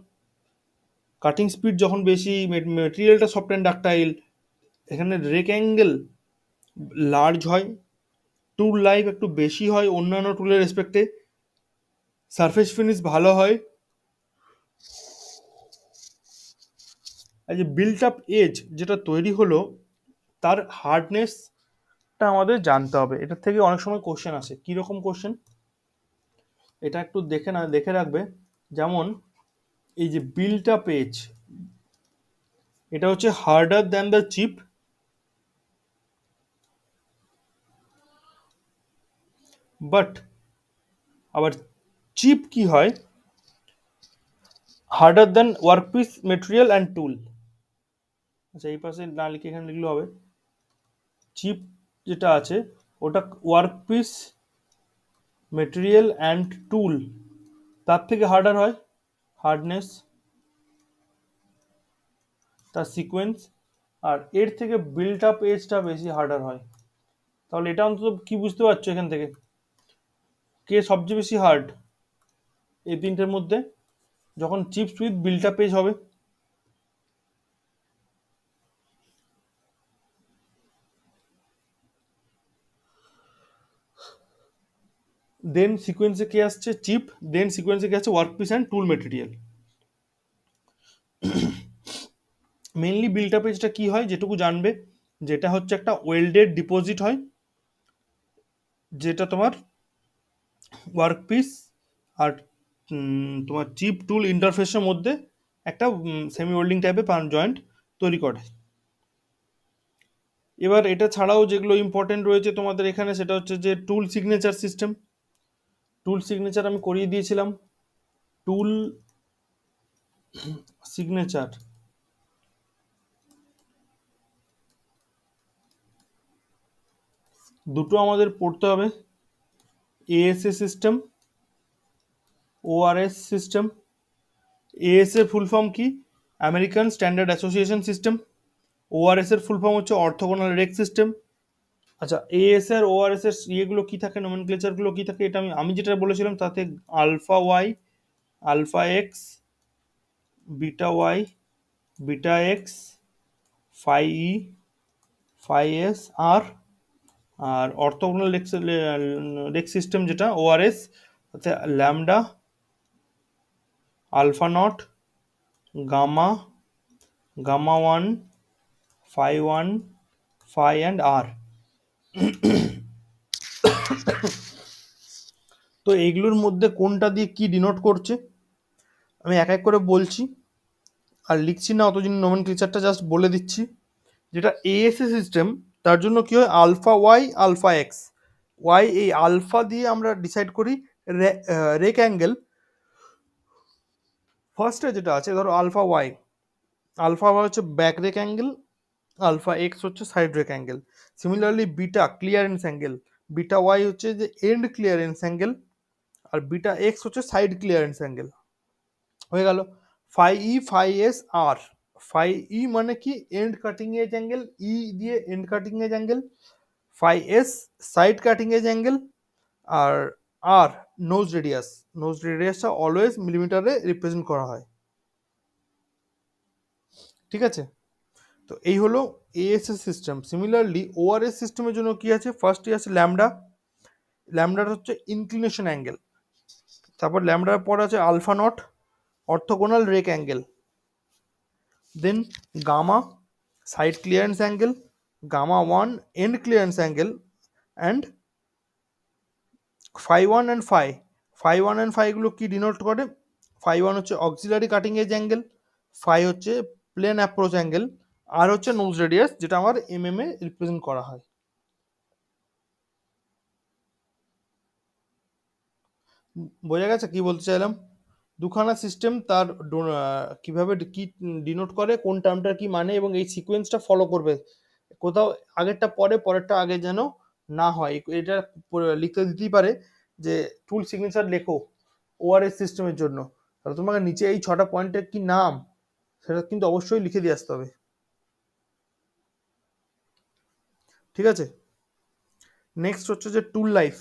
কাটিং স্পিড যখন বেশি, মেটেরিয়ালটা সফট অ্যান্ড ডাকটাইল, এখানে রেক্ট্যাঙ্গেল লার্জ হয়, টুল লাইফ একটু বেশি হয় অন্যান্য টুলের রেসপেক্টে, সারফেস ফিনিশ ভালো হয়। আর যে বিল্ট আপ এজ যেটা তৈরি হলো তার হার্ডনেসটা আমাদের জানতে হবে। এটার থেকে অনেক সময় কোশ্চেন আসে। কীরকম কোশ্চেন, এটা একটু দেখে রাখবে। যেমন এই যে বিল্ট আপ এজ, এটা হচ্ছে harder than the chip, but আবার চিপ কি হয়, harder than workpiece material and tool. আচ্ছা, এই পাশে না লিখে এখানে লিখলে হবে, চিপ যেটা আছে ওটা ওয়ার্কপিস মেটেরিয়াল অ্যান্ড টুল তার থেকে হার্ডার হয়, হার্ডনেস তার সিকোয়েন্স, আর এর থেকে বিল্ট আপ এজটা বেশি হার্ডার হয়। তাহলে এটা অন্তত কি বুঝতে পারছো এখান থেকে, কে সবচেয়ে বেশি হার্ড এই তিনটের মধ্যে যখন chips with built up edge হবে। দেন সিকোয়েন্সে কে আসছে, চিপ, দেন সিকোয়েন্সে কে আসছে workpiece and tool material. Mainly built up এজটা কি হয় যেটুকু জানবে, যেটা হচ্ছে একটা ওয়েল্ডেড ডিপোজিট হয়, যেটা তোমার ওয়ার্কপিস আর তোমার চিপ টুল ইন্টারফেসের মধ্যে একটা সেমি ওয়েল্ডিং টাইপের জয়েন্ট তৈরি করে। এবার এটা ছাড়াও যেগুলো ইম্পর্টেন্ট রয়েছে তোমাদের এখানে, সেটা হচ্ছে যে টুল সিগনেচার সিস্টেম। টুল সিগনেচার আমি করিয়ে দিয়েছিলাম। টুল সিগনেচার দুটো আমাদের পড়তে হবে, AESA system, ORS system. As এর ফুল ফর্ম কি, American standard association system. ORS এর ফুল ফর্ম হচ্ছে অর্থোগোনাল রেক সিস্টেম। আচ্ছা, এএস আর ওআরএস এর ইয়েগুলো কি থাকে, নোমেনক্লেচারগুলো কি থাকে, এটা আমি যেটা বলেছিলাম তাতে alpha Y, alpha X, beta Y, beta X, phi E, phi S R, আর অর্থোগোনাল রেক সিস্টেম যেটা ওআরএস, তাতে lambda, alpha nought, gamma, gamma one, phi one, phi and R. তো এইগুলোর মধ্যে কোনটা দিয়ে কি ডিনোট করছে আমি এক এক করে বলছি, আর লিখছি না অত জিনিস, নোমেনক্লেচারটা জাস্ট বলে দিচ্ছি। যেটা এএসএ সিস্টেম তার জন্য কি হয়, alpha Y, alpha X. Y, এই আলফা দিয়ে আমরা ডিসাইড করি রেক অ্যাঙ্গেল। ফার্স্টে যেটা আছে ধরো আলফা ওয়াই, আলফা ওয়াই হচ্ছে back rake angle, alpha X হচ্ছে side rake angle. Similarly beta clearance angle, beta Y হচ্ছে যে এন্ড ক্লিয়ারেন্স অ্যাঙ্গেল, আর বিটা এক্স হচ্ছে সাইড ক্লিয়ারেন্স অ্যাঙ্গেল। হয়ে গেল। Phi E, phi S, R. Phi E মানে কি, end cutting edge angle, E দিয়ে end cutting edge angle. Phi S side cutting edge angle, আর নোজ রেডিয়াস। নোজ রেডিয়াসটা always মিলিমিটারে represent করা হয়। ঠিক আছে? তো এই হলো এএসএস সিস্টেম। সিমিলারলি ওআরএস সিস্টেমের জন্য কি আছে, ফার্স্টে আছে ল্যামডা। ল্যামডাটা হচ্ছে ইনক্লিনেশন অ্যাঙ্গেল। তারপর ল্যামডার পর আছে alpha naught, orthogonal rake angle. Then gamma, side clearance angle, gamma one, end clearance angle, and phi one and phi. Phi one and phi এগুলো কি ডিনোট করে? ফাই ওয়ান হচ্ছে auxiliary cutting edge angle, phi হচ্ছে plane approach angle, আর হচ্ছে nose radius, যেটা আমার এ represent করা হয়। বোঝা গেছে কি বলতে চাইলাম? দুখানা সিস্টেম তার কিভাবে কি ডিনোট করে, কোন টার্মটার কি মানে, এবং এই সিকোয়েন্সটা ফলো করবে। কোথাও আগেরটা পরে, পরেরটা আগে যেন না হয়। এটা লিখতে দিতেই পারে যে টুল সিগনেচার লেখো ওআরএস সিস্টেমের জন্য, তাহলে তোমাকে নিচে এই 6টা পয়েন্টের কি নাম সেটা কিন্তু অবশ্যই লিখে দিয়ে আসতে হবে। ঠিক আছে? নেক্সট হচ্ছে যে টুল লাইফ।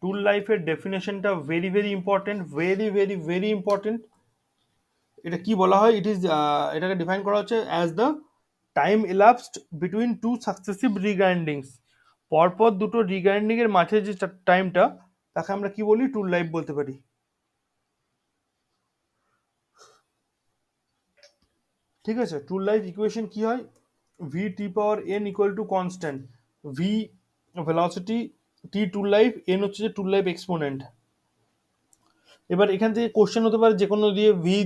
টুল লাইফের ডেফিনেশনটা very very important, very very very important. এটা কি বলা হয়? এটাকে ডিফাইন করা হচ্ছে as the time elapsed between two successive regrindings. পরপর দুটো রিগ্রাইন্ডিং এর মাঝে যে টাইমটা, তাকে আমরা কি বলি? টুল লাইফ বলতে পারি। ঠিক আছে? টুল লাইফ ইকুয়েশন কি হয়? V T power N equal to constant, V velocity, T tool life, N হচ্ছে যে টুল লাইফ এক্সপোনেন্ট। এবার এখান থেকে কোশ্চেন হতে পারে যে কোনো দিয়ে ভি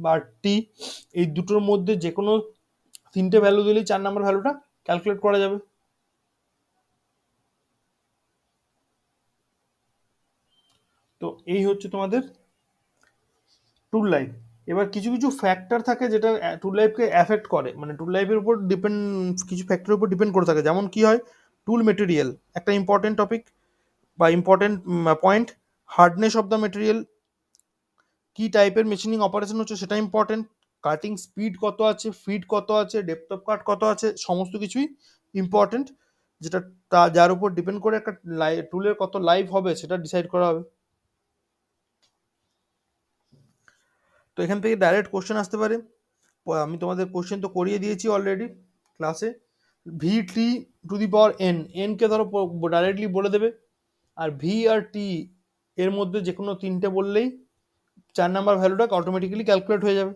বা টি, এই দুটোর মধ্যে যে কোনো 3টে ভ্যালু দিলেই 4 নম্বর ভ্যালুটা ক্যালকুলেট করা যাবে। তো এই হচ্ছে তোমাদের টুল লাইফ। এবার কিছু কিছু ফ্যাক্টর থাকে যেটা টুল লাইফকে অ্যাফেক্ট করে, মানে টুল লাইফের উপর ডিপেন্ড, কিছু ফ্যাক্টরের উপর ডিপেন্ড করে থাকে। যেমন কি হয়? টুল মেটেরিয়াল একটা ইম্পর্টেন্ট টপিক বা important point. Hardness of the material, কি টাইপের মেশিনিং অপারেশন হচ্ছে সেটা ইম্পর্টেন্ট। কাটিং স্পিড কত আছে, ফিড কত আছে, ডেপথ অফ কাট কত আছে, সমস্ত কিছুই ইম্পর্টেন্ট, যেটা যার উপর ডিপেন্ড করে একটা টুলের কত লাইফ হবে সেটা ডিসাইড করা হবে। তো এখান থেকে ডাইরেক্ট কোশ্চেন আসতে পারে। আমি তোমাদের কোশ্চেন তো করিয়ে দিয়েছি অলরেডি ক্লাসে। V T to the power N, এনকে ধরো ডাইরেক্টলি বলে দেবে, আর ভি আর টি এর মধ্যে যে কোনো 3টে বললেই 4 নাম্বার ভ্যালুটা অটোমেটিক্যালি ক্যালকুলেট হয়ে যাবে।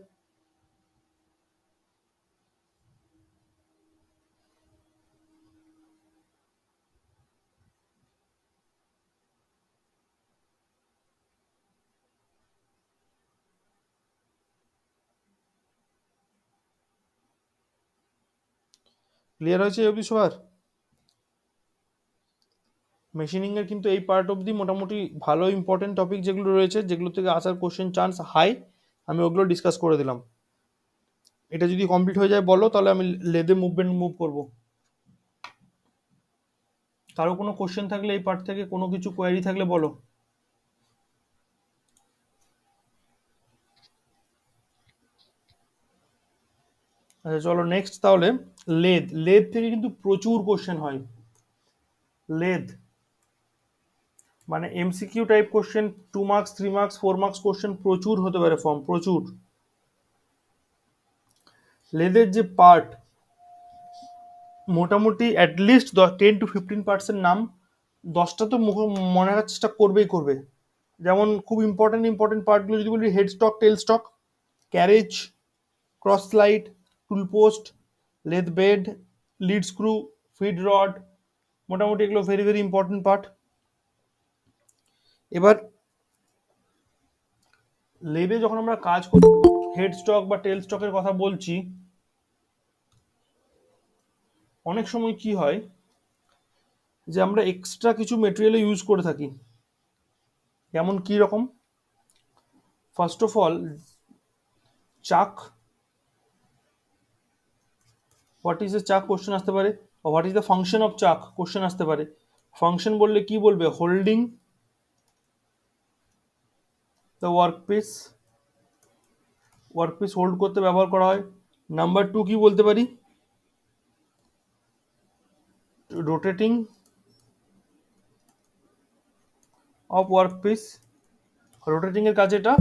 ক্লিয়ার হয়েছে এই অবধি সবার? মেশিনিং এর কিন্তু এই পার্ট অবধি মোটামুটি ভালো ইম্পর্টেন্ট টপিক যেগুলো রয়েছে, যেগুলো থেকে আসার কোশ্চেন চান্স হাই, আমি ওগুলো ডিসকাস করে দিলাম। এটা যদি কমপ্লিট হয়ে যায় বলো, তাহলে আমি লেদে মুভ করব। কারো কোনো কোশ্চেন থাকলে এই পার্ট থেকে কোনো কিছু কোয়ারি থাকলে বলো। আচ্ছা চলো নেক্সট তাহলে। লেদ, লেদ থেকে কিন্তু প্রচুর কোশ্চেন হয়। লেদ মানে MCQ type question, 2 marks, 3 marks, 4 marks question প্রচুর হতে পারে, ফর্ম প্রচুর। লেদের যে পার্ট, মোটামুটি অ্যাটলিস্ট 10 to 15% নাম 10টা তো মনে রাখার চেষ্টা করবেই করবে। যেমন খুব ইম্পর্টেন্ট ইম্পর্টেন্ট পার্টগুলো যদি বলি: head stock, tail stock, carriage, cross slide, tool post, lathe bed, lead screw, feed rod, মোটামুটি এগুলো ভেরি ভেরি ইম্পর্টেন্ট পার্ট। এবার লেদে যখন আমরা কাজ করি, হেড স্টক বা টেল স্টকের কথা বলছি, অনেক সময় কি হয় যে আমরা এক্সট্রা কিছু মেটেরিয়াল ইউজ করে থাকি। যেমন কি রকম? ফার্স্ট অফ অল, চাক। হোয়াট ইজ এ চাক কোশ্চেন আসতে পারে। What is the function of চাক কোশ্চেন আসতে পারে। ফাংশন বললে কি বলবে? Holding the workpiece, workpiece hold করতে ব্যবহার করা হয়। নাম্বার 2 কি বলতে পারি? Rotating of workpiece. রোটেটিং এর কাজে এটা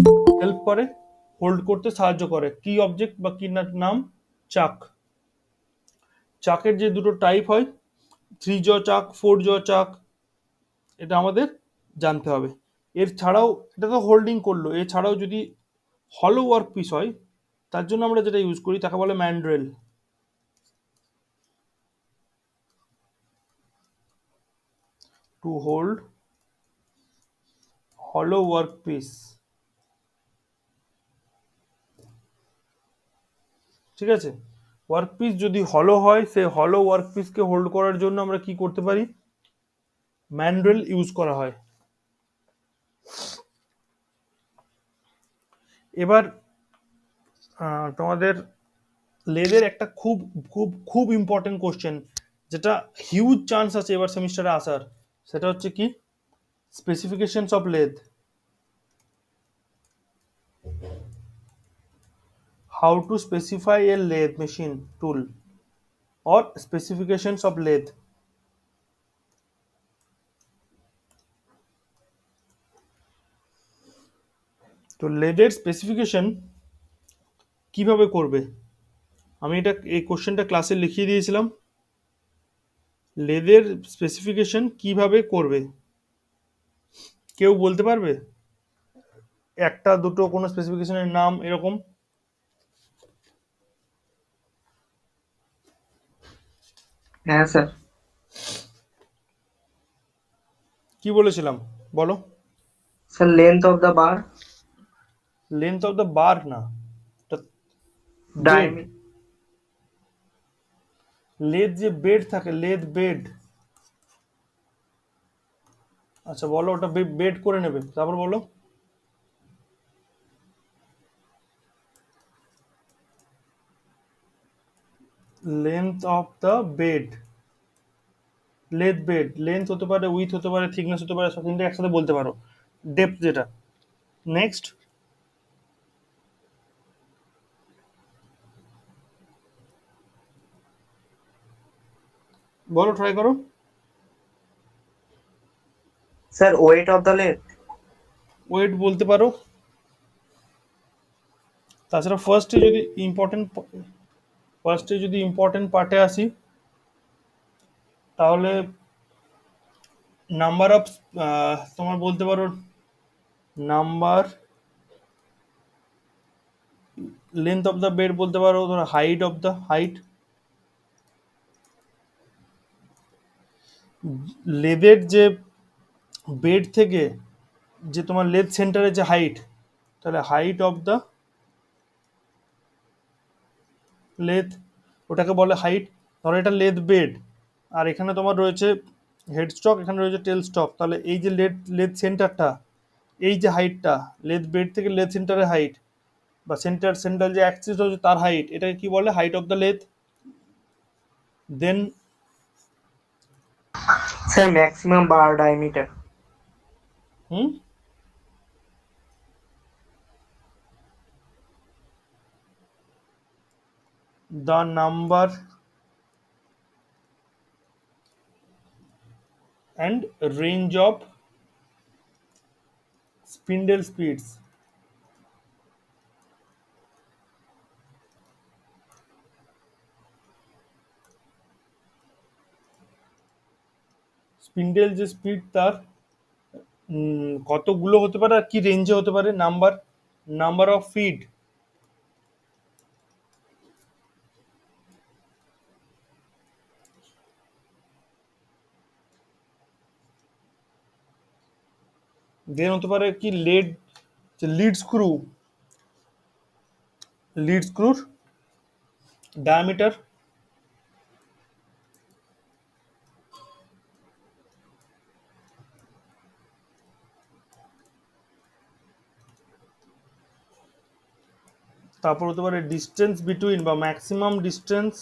হেল্প করে, হোল্ড করতে সাহায্য করে। কি অবজেক্ট বা কি নাম? চাক। চাকের যে দুটো টাইপ হয়, 3 জ চাক, 4 জ চাক, এটা আমাদের জানতে হবে। এর ছাড়াও এটা তো হোল্ডিং করলো, এছাড়াও যদি হলো ওয়ার্ক পিস হয়, তার জন্য আমরা যেটা ইউজ করি তাকে বলে ম্যান্ড্রেল। টু হোল্ড হলো ওয়ার্ক পিস, ঠিক আছে। ওয়ার্ক পিস যদি হলো হয়, সেই হলো ওয়ার্ক পিসকে হোল্ড করার জন্য আমরা কি করতে পারি? ম্যান্ড্রেল ইউজ করা হয়। এবার তোমাদের লেদের একটা খুব খুব খুব ইম্পর্টেন্ট কোশ্চেন, যেটা হিউজ চান্স আছে এবার সেমিস্টারে আসার, সেটা হচ্ছে কি? Specifications of lathe. How to specify A lathe machine tool, or specifications of lathe। তো লেদের স্পেসিফিকেশন কিভাবে করবে? আমি এটা এই কোশ্চেনটা ক্লাসে লিখিয়ে দিয়েছিলাম। লেদের স্পেসিফিকেশন কিভাবে করবে কেউ বলতে পারবে? একটা দুটো কোনো স্পেসিফিকেশনের নাম এরকম। হ্যাঁ স্যার। কি বলেছিলাম বলো? Sir length of the bar, length of the bar না, বেড। ডায়ামিটার। লেদ যে বেড থাকে, লেদ বেড। আচ্ছা বলো, ওটা বেড করে নেবে, তারপর বলো। Length of the bed, lathe bed. Length হতে পারে, উইথ হতে পারে, থিকনেস হতে পারে, সব তিনটে একসাথে বলতে পারো। ডেপথ যেটা। নেক্সট বলো, ট্রাই করো। Sir weight of the length. Weight বলতে পারো। তাছাড়া ফার্স্টে যদি ইম্পর্টেন্ট পার্টে আসি, তাহলে নাম্বার অফ, তোমার বলতে পারো number, length of the bed বলতে পারো, ধরো হাইট অফ দ্য হাইট। লেদের যে বেড থেকে যে তোমার লেদ সেন্টারে যে হাইট, তাহলে হাইট অফ দ্য লেদ, ওটাকে বলে হাইট। ধরো এটা লেদ বেড, আর এখানে তোমার রয়েছে হেড স্টক, এখানে রয়েছে টেল স্টক, তাহলে এই যে লেদ সেন্টারটা, এই যে হাইটটা, লেদ বেড থেকে লেদ সেন্টারের হাইট, বা সেন্টার যে অ্যাক্সিস হচ্ছে তার হাইট, এটাকে কি বলে? Height of the lathe. Then sir maximum bar diameter. Hmm the number and range of spindle speeds. Spindle যে স্পিড তার কতগুলো হতে পারে আর কি রেঞ্জে হতে পারে? Number of fit. দেন হতে পারে কি লিড স্ক্রুর ডায়ামিটার। তারপর হতে পারে ডিস্টেন্স বিটুইন বা maximum distance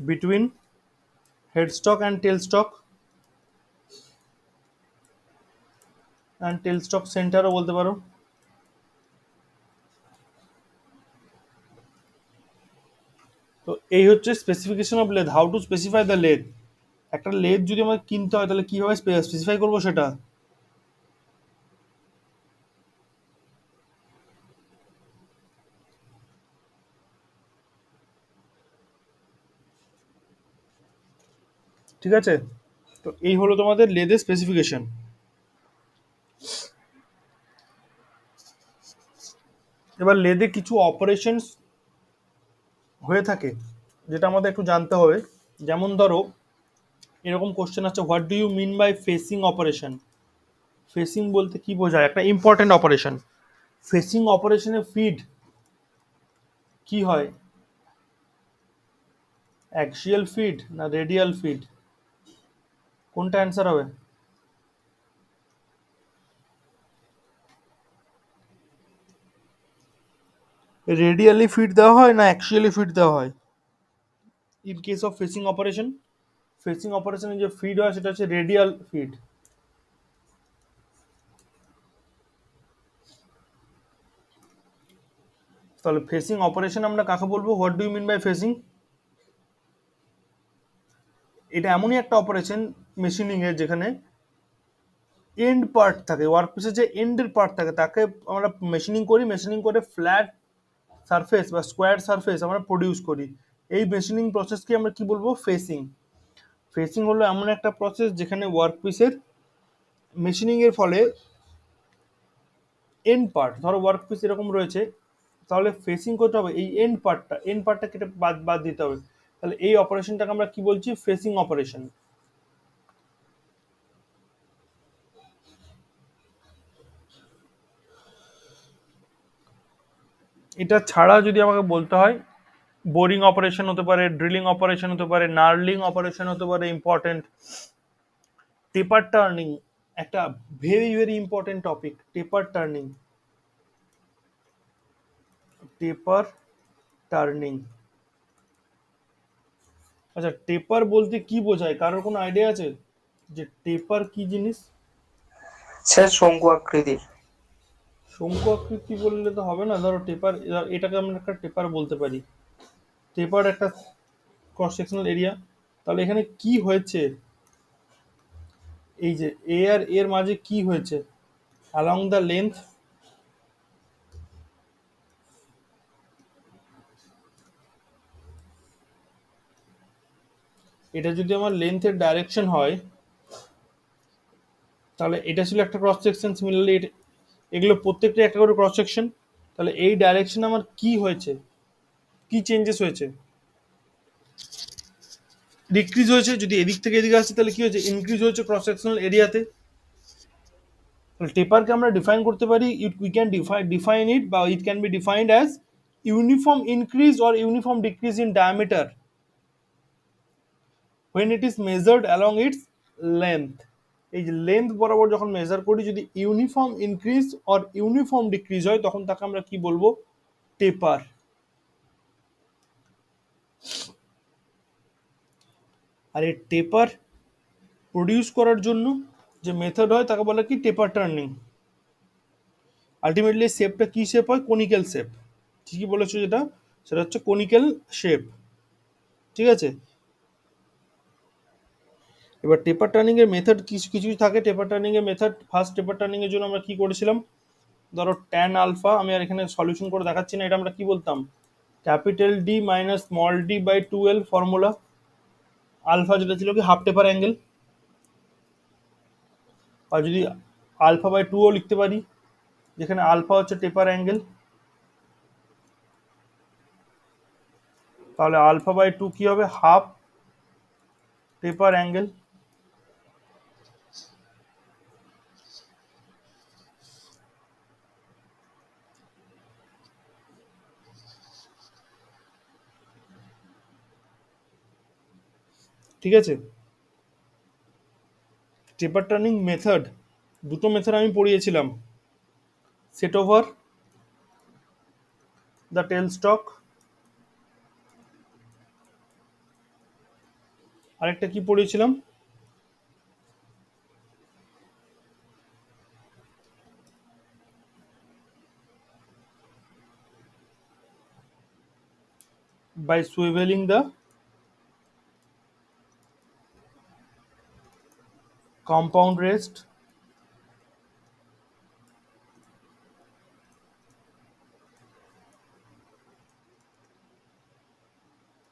between headstock and tail stock সেন্টারও বলতে পারো। তো এই হচ্ছে specification of lathe, how to specify the lathe. একটা লেদ যদি আমাকে কিনতে হয়, তাহলে কিভাবে স্পেসিফাই করবো সেটা? ঠিক আছে? তো এই হলো তোমাদের লেদের স্পেসিফিকেশন। এবার লেদে কিছু অপারেশনস হয়ে থাকে যেটা আমাদের একটু জানতে হবে। যেমন ধরো এরকম কোশ্চেন আছে, what do you mean by facing operation? Facing বলতে কি বোঝায়? একটা ইম্পর্টেন্ট অপারেশন। ফেসিং অপারেশনে ফিড কি হয়? অ্যাক্সিয়াল ফিড না রেডিয়াল ফিড? কোনটা অ্যান্সার হবে? রেডিয়ালি ফিড দেওয়া হয় না অ্যাক্সিয়ালি ফিড দেওয়া হয় in case of facing operation? Facing অপারেশনে যে ফিড হয় সেটা হচ্ছে রেডিয়াল ফিড। তাহলে ফেসিং অপারেশন আমরা কাকে বলবো? What do you mean by facing? এটা এমনই একটা অপারেশন মেশিনিং এর যেখানে এন্ড পার্ট থাকে, ওয়ার্কপিসের যে এন্ডের পার্ট থাকে তাকে আমরা মেশিনিং করি, মেশিনিং করে ফ্ল্যাট সারফেস বা স্কোয়ার সারফেস আমরা প্রডিউস করি। এই মেশিনিং প্রসেসকে আমরা কি বলবো? ফেসিং। ফেসিং হলো এমন একটা প্রসেস যেখানে ওয়ার্কপিসের মেশিনিং এর ফলে এন্ড পার্ট, ধরো ওয়ার্কপিস এরকম রয়েছে, তাহলে ফেসিং করতে হবে এই এন্ড পার্টটা কেটে বাদ বাদ দিতে হবে। তাহলে এই অপারেশনটাকে আমরা কি বলছি? Facing operation. এটা ছাড়া যদি আমাকে বলতে হয়, বোরিং অপারেশন হতে পারে, ড্রিলিং অপারেশন হতে পারে, নার্লিং অপারেশন হতে পারে ইম্পর্টেন্ট। টেপার টার্নিং একটা ভেরি ভেরি ইম্পর্টেন্ট টপিক। টেপার টার্নিং, টেপার টার্নিং। আচ্ছা, টেপার বলতে কি বোঝায়? কারোর কোনো আইডিয়া আছে যে টেপার কি জিনিস? স্যার শঙ্কু আকৃতির। শঙ্কু আকৃতি বললে তো হবে না। ধরো টেপার, এটাকে আমরা একটা টেপার বলতে পারি। টেপার একটা ক্রস সেকশনাল এরিয়া। তাহলে এখানে কি হয়েছে? এই যে এ আর এর মাঝে কি হয়েছে? অ্যালং দ্য লেন্থ, এটা যদি আমার লেন্থের ডাইরেকশন হয় তাহলে এটা ছিল একটা ক্রস সেকশন। সিমিলারলি এগুলো প্রত্যেকটা একটা করে ক্রস সেকশন। তাহলে এই ডাইরেকশন আমার কি হয়েছে? কি চেঞ্জেস হয়েছে? ডিক্রিজ হয়েছে। যদি এদিক থেকে এদিকে আসছে তাহলে কি হয়েছে? ইনক্রিজ হয়েছে ক্রস সেকশনাল এরিয়াতে। টেপারকে আমরা ডিফাইন করতে পারি, উই ক্যান ডিফাইন ইট বা ইট can be defined as uniform increase or uniform decrease in diameter when it is measured along its length। এই যে লেন্থ বরাবর যখন মেজার করি, যদি uniform increase or uniform decrease হয় তখন তাকে আমরা কি বলবো? টেপার। আর এই টেপার প্রডিউস করার জন্য যে মেথড হয় তাকে বলে কি? টেপার টার্নিং। আলটিমেটলি শেপটা কি শেপ হয়? Conical shape. ঠিকই বলেছো, যেটা সেটা হচ্ছে কনিক্যাল শেপ। ঠিক আছে? এবার টেপার টার্নিং এর মেথড কিছু কিছু থাকে। টেপার টার্নিং এর মেথড, ফার্স্ট টেপার টার্নিং এর জন্য আমরা কি করেছিলাম? ধরো ট্যান আলফা, আমি আর এখানে সলিউশন করে দেখাচ্ছি না, এটা আমরা কি বলতাম? Capital D minus small D by 2l formula. Alpha যেটা ছিল কি? Half taper angle. আর যদি আলফা বাই 2ও লিখতে পারি, যেখানে আলফা হচ্ছে টেপার অ্যাঙ্গেল, তাহলে আলফা বাই 2 কি হবে? Half taper angle. ঠিক আছে? টেপার টার্নিং মেথড, দুটো মেথড আমি পড়িয়েছিলাম। Set over the tail stock, আরেকটা কি পড়িয়েছিলাম? By swivelling the compound rest.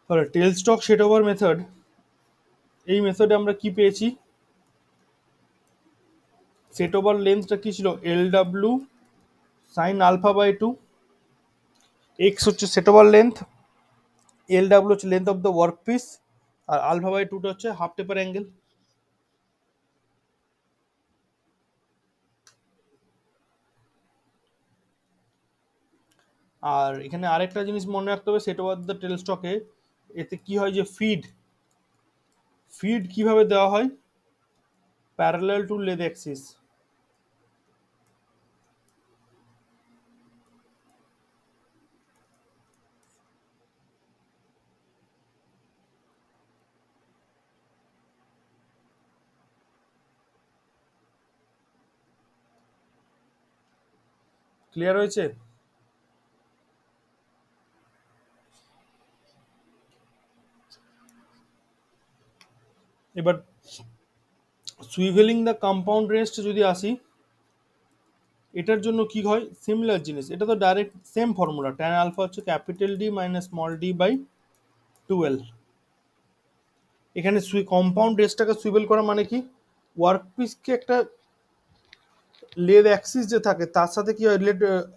তাহলে tail stock set over method এই মেথডে আমরা কি পেয়েছি, সেট ওভার লেন্থটা কি ছিল, L W sine alpha by two, X হচ্ছে set over length, L W হচ্ছে length of the work piece, আর আলফা বাই টুটা হচ্ছে হাফ টেপার অ্যাঙ্গেল। আর এখানে আরেকটা জিনিস মনে রাখতে হবে, সেট ওভার দ্য টেল স্টকে এতে কি হয় যে ফিড ফিড কিভাবে দেওয়া হয়, parallel to lathe Axis. Clear হয়েছে? এবার সুইভেলিং দ্য কম্পাউন্ড রেস্ট যদি আসি, এটার জন্য কি হয়, সিমিলার জিনিস, এটা তো direct same formula, tan alpha হচ্ছে capital D minus small D by 12। এখানে কম্পাউন্ড রেস্টটাকে সুইভেল করা মানে কি, ওয়ার্কপিসকে একটা লেদ অ্যাক্সিস যে থাকে তার সাথে কি হয়,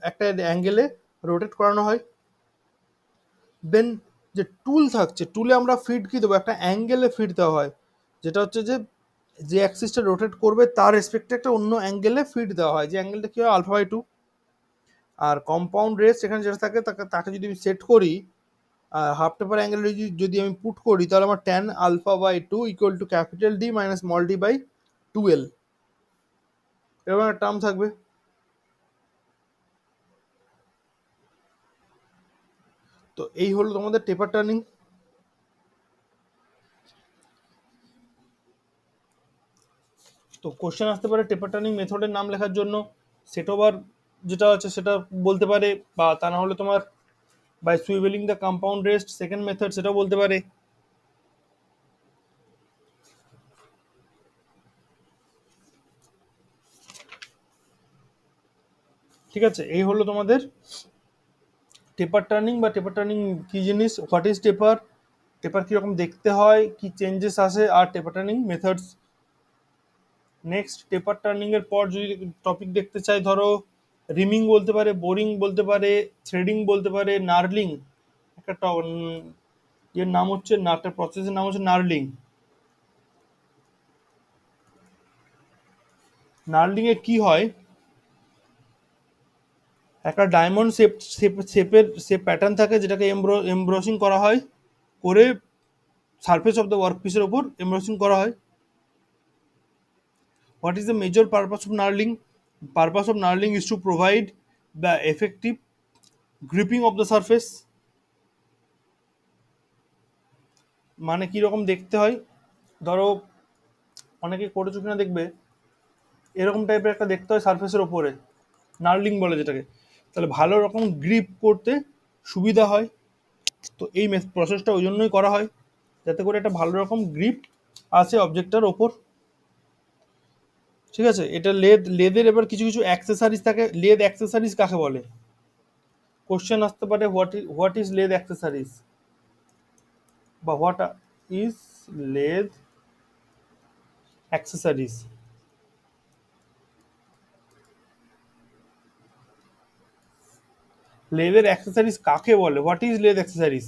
একটা অ্যাঙ্গেলে রোটেট করানো হয়। দেন যে টুল থাকছে, টুলে আমরা ফিড কি দেবো, একটা অ্যাঙ্গেলে ফিড দেওয়া হয়, যেটা হচ্ছে যে যে অ্যাক্সিসটা রোটেট করবে তার রেসপেক্টে একটা অন্য অ্যাঙ্গেলে ফিড দেওয়া হয়, যে অ্যাঙ্গেলটা কি হয়, আলফা বাই টু। আর কম্পাউন্ড রেস্ট এখানে যেটা থাকে তাকে তাকে যদি আমি সেট করি, হাফ টেপার অ্যাঙ্গেল যদি আমি পুট করি, তাহলে আমার tan alpha by two equal to capital D minus small D by 12 এরকম একটা টার্ম থাকবে। তো এই হলো তোমাদের টেপার টার্নিং। তো কোশ্চেন আসতে পারে টেপার টার্নিং মেথডের নাম লেখার জন্য সেট ওভার যেটা আছে সেটা বলতে পারে, বা তা না হলে তোমার by swivelling the compound rest second method সেটাও বলতে পারে। ঠিক আছে, এই হলো তোমাদের টেপার টার্নিং, বা টেপার টার্নিং কি জিনিস, হোয়াট ইজ টেপার, টেপার কিরকম দেখতে হয়, কি চেঞ্জেস আসে, আর টেপার টার্নিং মেথডস। নেক্সট টেপার টার্নিং এর পর যদি টপিক দেখতে চাই, ধরো রিমিং বলতে পারে, বোরিং বলতে পারে, থ্রেডিং বলতে পারে, নার্লিং, একটা এর নাম হচ্ছে একটা প্রসেসের নাম হচ্ছে নার্লিং। নার্লিং এ কি হয়, একটা ডায়মন্ড শেপ প্যাটার্ন থাকে যেটাকে এমব্রসিং করা হয়, করে সারফেস অফ দ্য ওয়ার্ক পিসের ওপর এমব্রসিং করা হয়। What is the major purpose of knurling, purpose of knurling is to provide the effective gripping of the surface. মানে কি রকম দেখতে হয়, ধরো অনেকে করেছো কিনা দেখবে, এরকম টাইপের একটা দেখতে হয় সারফেসের ওপরে, নার্লিং বলে যেটাকে, তাহলে ভালো রকম গ্রিপ করতে সুবিধা হয়। তো এই প্রসেসটা ওই জন্যই করা হয়, যাতে করে একটা ভালো রকম গ্রিপ আসে অবজেক্টটার ওপর। ঠিক আছে, এটা লেদের এবার কিছু কিছু অ্যাক্সেসারিজ থাকে, লেদ অ্যাক্সেসারিজ কাকে বলে, কোশ্চেন আসতে পারে, হোয়াট ইজ লেদ অ্যাক্সেসারিজ, বা হোয়াট ইজ লেদ অ্যাক্সেসারিজ। লেদের অ্যাক্সেসারিজ কাকে বলে, what is lathe accessories.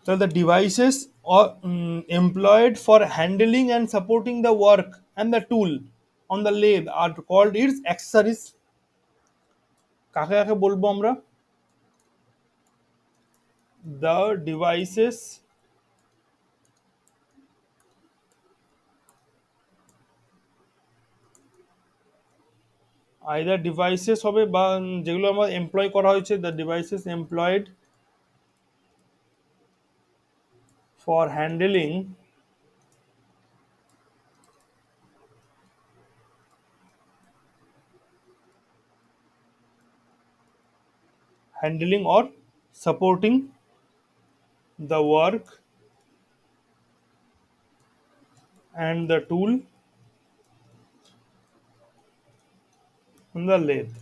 So the devices are employed for handling and supporting the work and the tool on the lathe are called its accessories. কাকে কাকে বলবো আমরা, the devices either devices হবে, বা যেগুলো আমরা এমপ্লয় করা হয়েছে, the devices employed for handling or supporting the work and the tool on the lathe।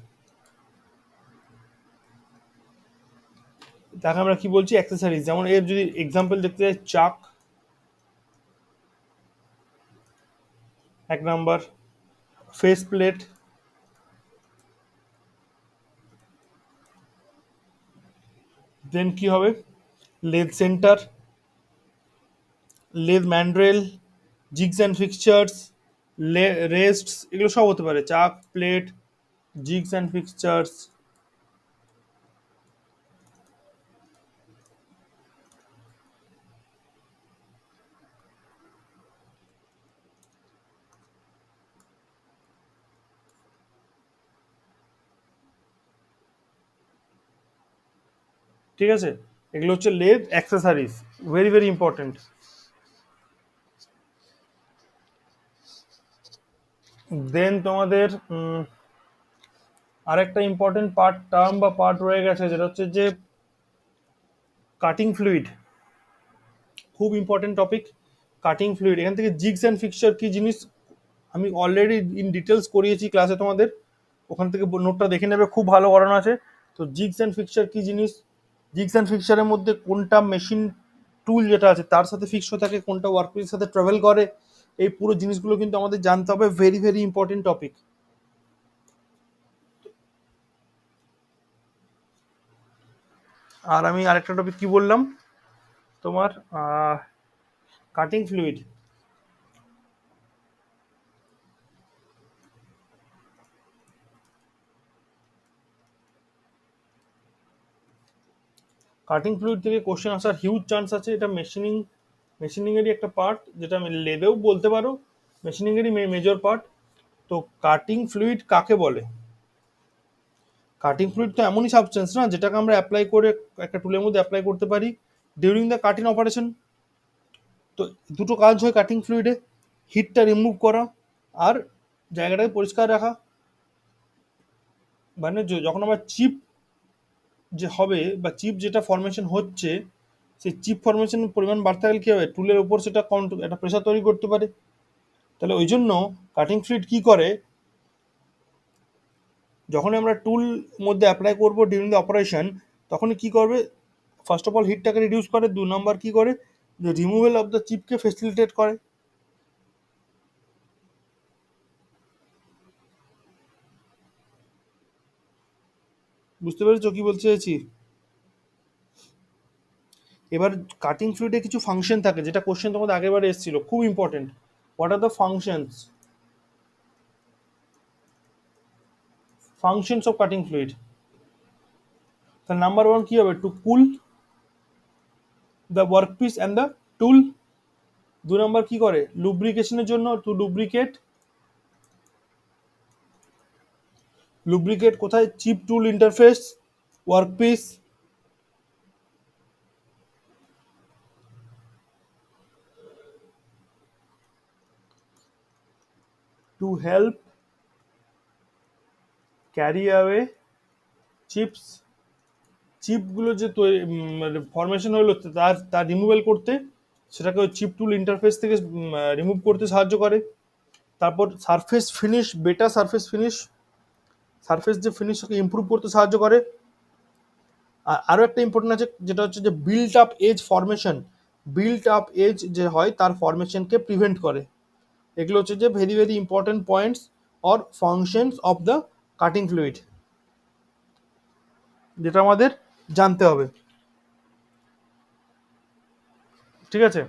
তাকে আমরা কি বলছি, অ্যাক্সেসরিজ। যেমন এর যদি এক্সাম্পল দেখতে যাই, চাক এক নাম্বার, ফেস প্লেট, দেন কি হবে, lathe centre, lathe mandrel, jigs and fixtures, rests, এগুলো সব হতে পারে, চাক, প্লেট, জিগস অ্যান্ড ফিক্সচার্স। ঠিক আছে, এগুলো হচ্ছে lathe accessories, very very important. Then তোমাদের আরেকটা ইম্পর্টেন্ট টার্ম বা পার্ট রয়ে গেছে, যেটা হচ্ছে যে কাটিং ফ্লুইড। খুব ইম্পর্টেন্ট টপিক কাটিং ফ্লুইড। এখান থেকে জিগস অ্যান্ড ফিক্সচার কি জিনিস আমি অলরেডি ইন ডিটেলস করিয়েছি ক্লাসে তোমাদের, ওখান থেকে নোটটা দেখে নেবে, খুব ভালো করানো আছে। তো জিগস অ্যান্ড ফিক্সচার কি জিনিস, জিগস অ্যান্ড ফিক্সচারের মধ্যে কোনটা মেশিন টুল যেটা আছে তার সাথে ফিক্স হয়ে থাকে, কোনটা ওয়ার্কপিসের সাথে ট্রাভেল করে, এই পুরো জিনিসগুলো কিন্তু আমাদের জানতে হবে, ভেরি ভেরি ইম্পর্টেন্ট টপিক। আর আমি আরেকটা টপিক কি বললাম তোমার, কাটিং ফ্লুইড। কাটিং ফ্লুইড থেকে কোশ্চেন আসার হিউজ চান্স আছে। এটা মেশিনিংয়েরই একটা পার্ট, যেটা আমি লেদেও বলতে পারো, মেশিনিংয়েরই মেজর পার্ট। তো কাটিং ফ্লুইড কাকে বলে? কাটিং ফ্লুইড তো এমনই সাবস্টেন্স না যেটাকে আমরা অ্যাপ্লাই করে একটা টুলের মধ্যে অ্যাপ্লাই করতে পারি ডিউরিং দ্য কাটিং অপারেশন। তো দুটো কাজ হয় কাটিং ফ্লুইডে, হিটটা রিমুভ করা আর জায়গাটাকে পরিষ্কার রাখা। মানে যখন আমার চিপ যে হবে বা চিপ যেটা ফরমেশন হচ্ছে, সেই চিপ ফরমেশনের পরিমাণ বাড়তে গেলে কী হবে, টুলের উপর সেটা একটা প্রেশার তৈরি করতে পারে। তাহলে ওই জন্য কাটিং ফ্লুইড কী করে, যখনই আমরা টুল মধ্যে অ্যাপ্লাই করবো ডিউরিং দ্য অপারেশন, তখনই কী করবে, ফার্স্ট অফ অল হিটটাকে রিডিউস করে, 2 নম্বর কী করে, যে রিমুভাল অফ দ্য চিপকে ফেসিলিটেট করে। বুঝতে পেরেছো কি বলতে চাইছি? এবার কাটিং ফ্লুইডে কিছু ফাংশন থাকে, যেটা কোশ্চেন তোমাদের আগেরবারে এসেছিল, খুব important. What are the functions of cutting fluid? তাহলে নাম্বার 1 কি হবে, to cool the workpiece and the tool. 2 number কি করে, লুব্রিকেশনের জন্য, টু লুব্রিকেট কোথায়, chip tool interface, workpiece. To help carry away chips, চিপগুলো যে ফরমেশন হলো তার রিমুভাল করতে, সেটাকে ওই চিপ টুল ইন্টারফেস থেকে রিমুভ করতে সাহায্য করে। তারপর surface finish, better surface finish, surface যে ফিনিশকে ইমপ্রুভ করতে সাহায্য করে। আর আরও একটা ইম্পর্টেন্ট আছে, যেটা হচ্ছে যে built up edge formation, built up edge যে হয় তার ফরমেশনকে প্রিভেন্ট করে। এগুলো হচ্ছে যে very very important points or functions of the cutting fluid, যেটা আমাদের জানতে হবে। ঠিক আছে,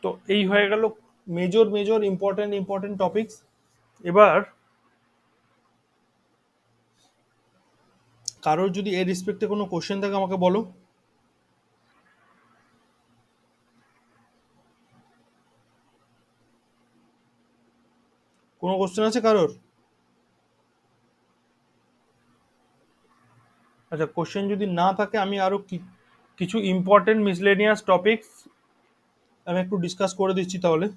তো এই হয়ে গেল মেজর মেজর ইম্পর্টেন্ট টপিকস। এবার কারোর যদি এর রেসপেক্টে কোনো কোশ্চেন থাকে আমাকে বলো। কোনো কোশ্চেন আছে কারোর? আচ্ছা, কোশ্চেন যদি না থাকে আমি আরও কিছু ইম্পর্টেন্ট মিসলেনিয়াস টপিকস আমি একটু ডিসকাস করে দিচ্ছি তাহলে,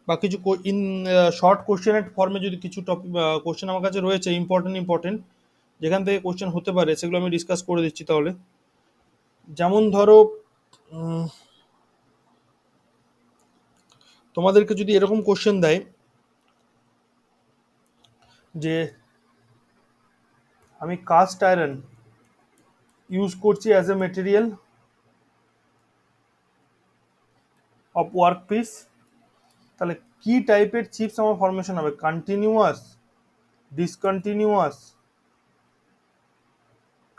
বা কিছু ইন শর্ট কোশ্চেনের ফর্মে যদি কিছু টপিক কোশ্চেন আমার কাছে রয়েছে ইম্পর্টেন্ট, যেখান থেকে কোশ্চেন হতে পারে, সেগুলো আমি ডিসকাস করে দিচ্ছি তাহলে। যেমন ধরো তোমাদেরকে যদি এরকম কোশ্চেন দেয়, যে আমি কাস্ট আয়রন ইউজ করছি as a material of work piece, তাহলে কি টাইপের চিপস আমার ফরমেশন হবে? Continuous, discontinuous,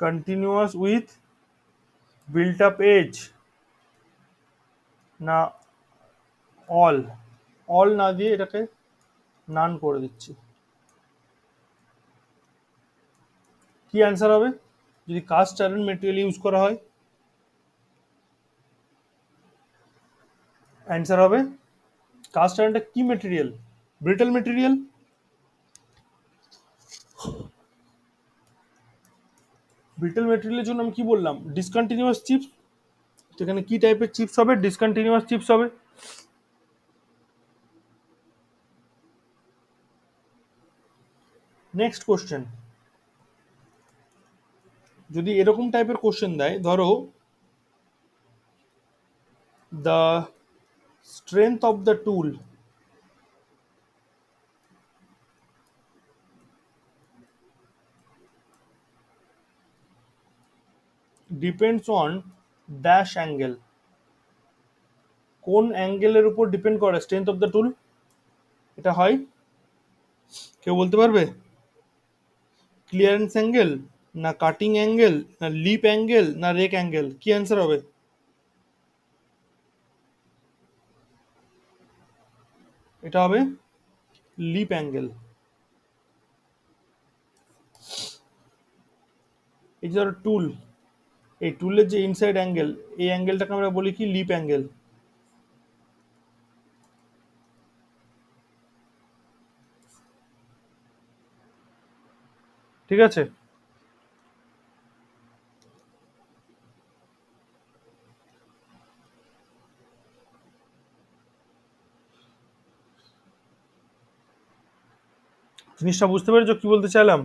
continuous with built up edge, না অল? অল না দিয়ে এটাকে নান করে দিচ্ছি। কি অ্যান্সার হবে যদি কাস্ট আয়রন মেটেরিয়াল ইউজ করা হয়? অ্যান্সার হবে কাস্ট আয়রনটা কি মেটেরিয়াল? ব্রিটেল মেটেরিয়াল। ব্রিটেল মেটেরিয়ালের জন্য আমি কি বললাম? Discontinuous chips. এখানে কি টাইপের চিপস হবে? ডিসকন্টিনিউয়াস চিপস হবে। নেক্সট কোশ্চেন, যদি এরকম টাইপের কোশ্চেন দেয়, ধরো the strength of the tool depends on dash angle. কোন অ্যাঙ্গেলের উপর ডিপেন্ড করে স্ট্রেংথ অফ দ্য টুল? এটা হয়, কেউ বলতে পারবে? ক্লিয়ারেন্স অ্যাঙ্গেল, না কাটিং অ্যাঙ্গেল, না লিপ অ্যাঙ্গেল, না রেক অ্যাঙ্গেল? কি অ্যান্সার হবে? এটা হবে লিপ অ্যাঙ্গেল। এই যে ধরো টুল, এই টুলের যে ইনসাইড অ্যাঙ্গেল, এই অ্যাঙ্গেলটাকে আমরা বলি কি? Lip angle. ঠিক আছে? জিনিসটা বুঝতে পেরেছো কি বলতে চাইলাম?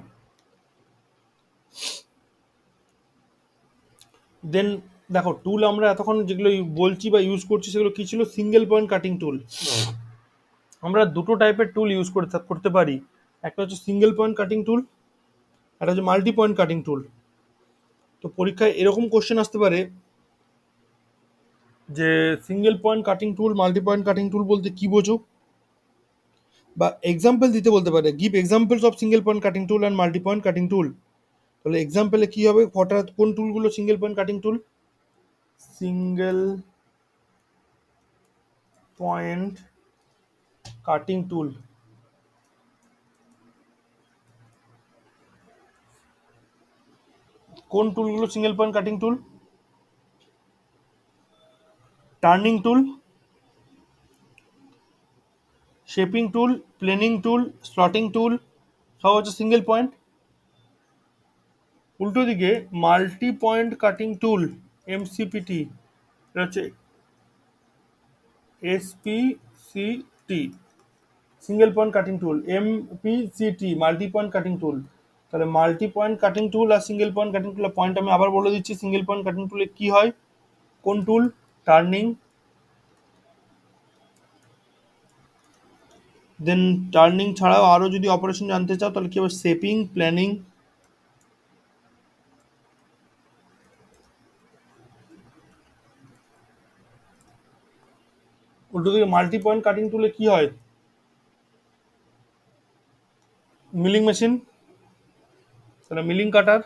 দেন দেখো, টুল আমরা এতক্ষণ যেগুলো বলছি বা ইউজ করছি সেগুলো কি ছিল? সিঙ্গেল পয়েন্ট কাটিং টুল। আমরা দুটো টাইপের টুল ইউজ করতে পারি, একটা হচ্ছে সিঙ্গেল পয়েন্ট কাটিং টুল, একটা হচ্ছে মাল্টি পয়েন্ট কাটিং টুল। তো পরীক্ষায় এরকম কোশ্চেন আসতে পারে যে single point cutting tool, multi point cutting tool বলতে কি বোঝো, বা এক্সাম্পল দিতে বলতে পারে, give examples of single point cutting tool and multi point cutting tool. তাহলে এক্সাম্পলে কি হবে? হঠাৎ কোন টুলগুলো single point cutting tool? Single point cutting tool. কোন টুলগুলো single point cutting tool? Turning tool, shaping tool, planing tool, slotting tool, সব হচ্ছে সিঙ্গেল পয়েন্ট। উল্টো দিকে মাল্টি পয়েন্ট কাটিং টুল, এমসিপিটি, এটা হচ্ছে এসপিসিটি, সিঙ্গেল পয়েন্ট কাটিং টুল। এমপিসিটি মাল্টি পয়েন্ট কাটিং টুল। তাহলে multi point cutting টুল আর single point cutting টুলের পয়েন্ট আমি আবার বলে দিচ্ছি। সিঙ্গেল পয়েন্ট কাটিং টুলে কি হয়? কোন টুল? টার্নিং। দেন টার্নিং ছাড়াও আরও যদি অপারেশন জানতে চাও তাহলে কি হবে? Shaping, planning. উল্টো দিকে মাল্টি পয়েন্ট কাটিং টুলে কি হয়? মিলিং মেশিন, তাহলে মিলিং কাটার।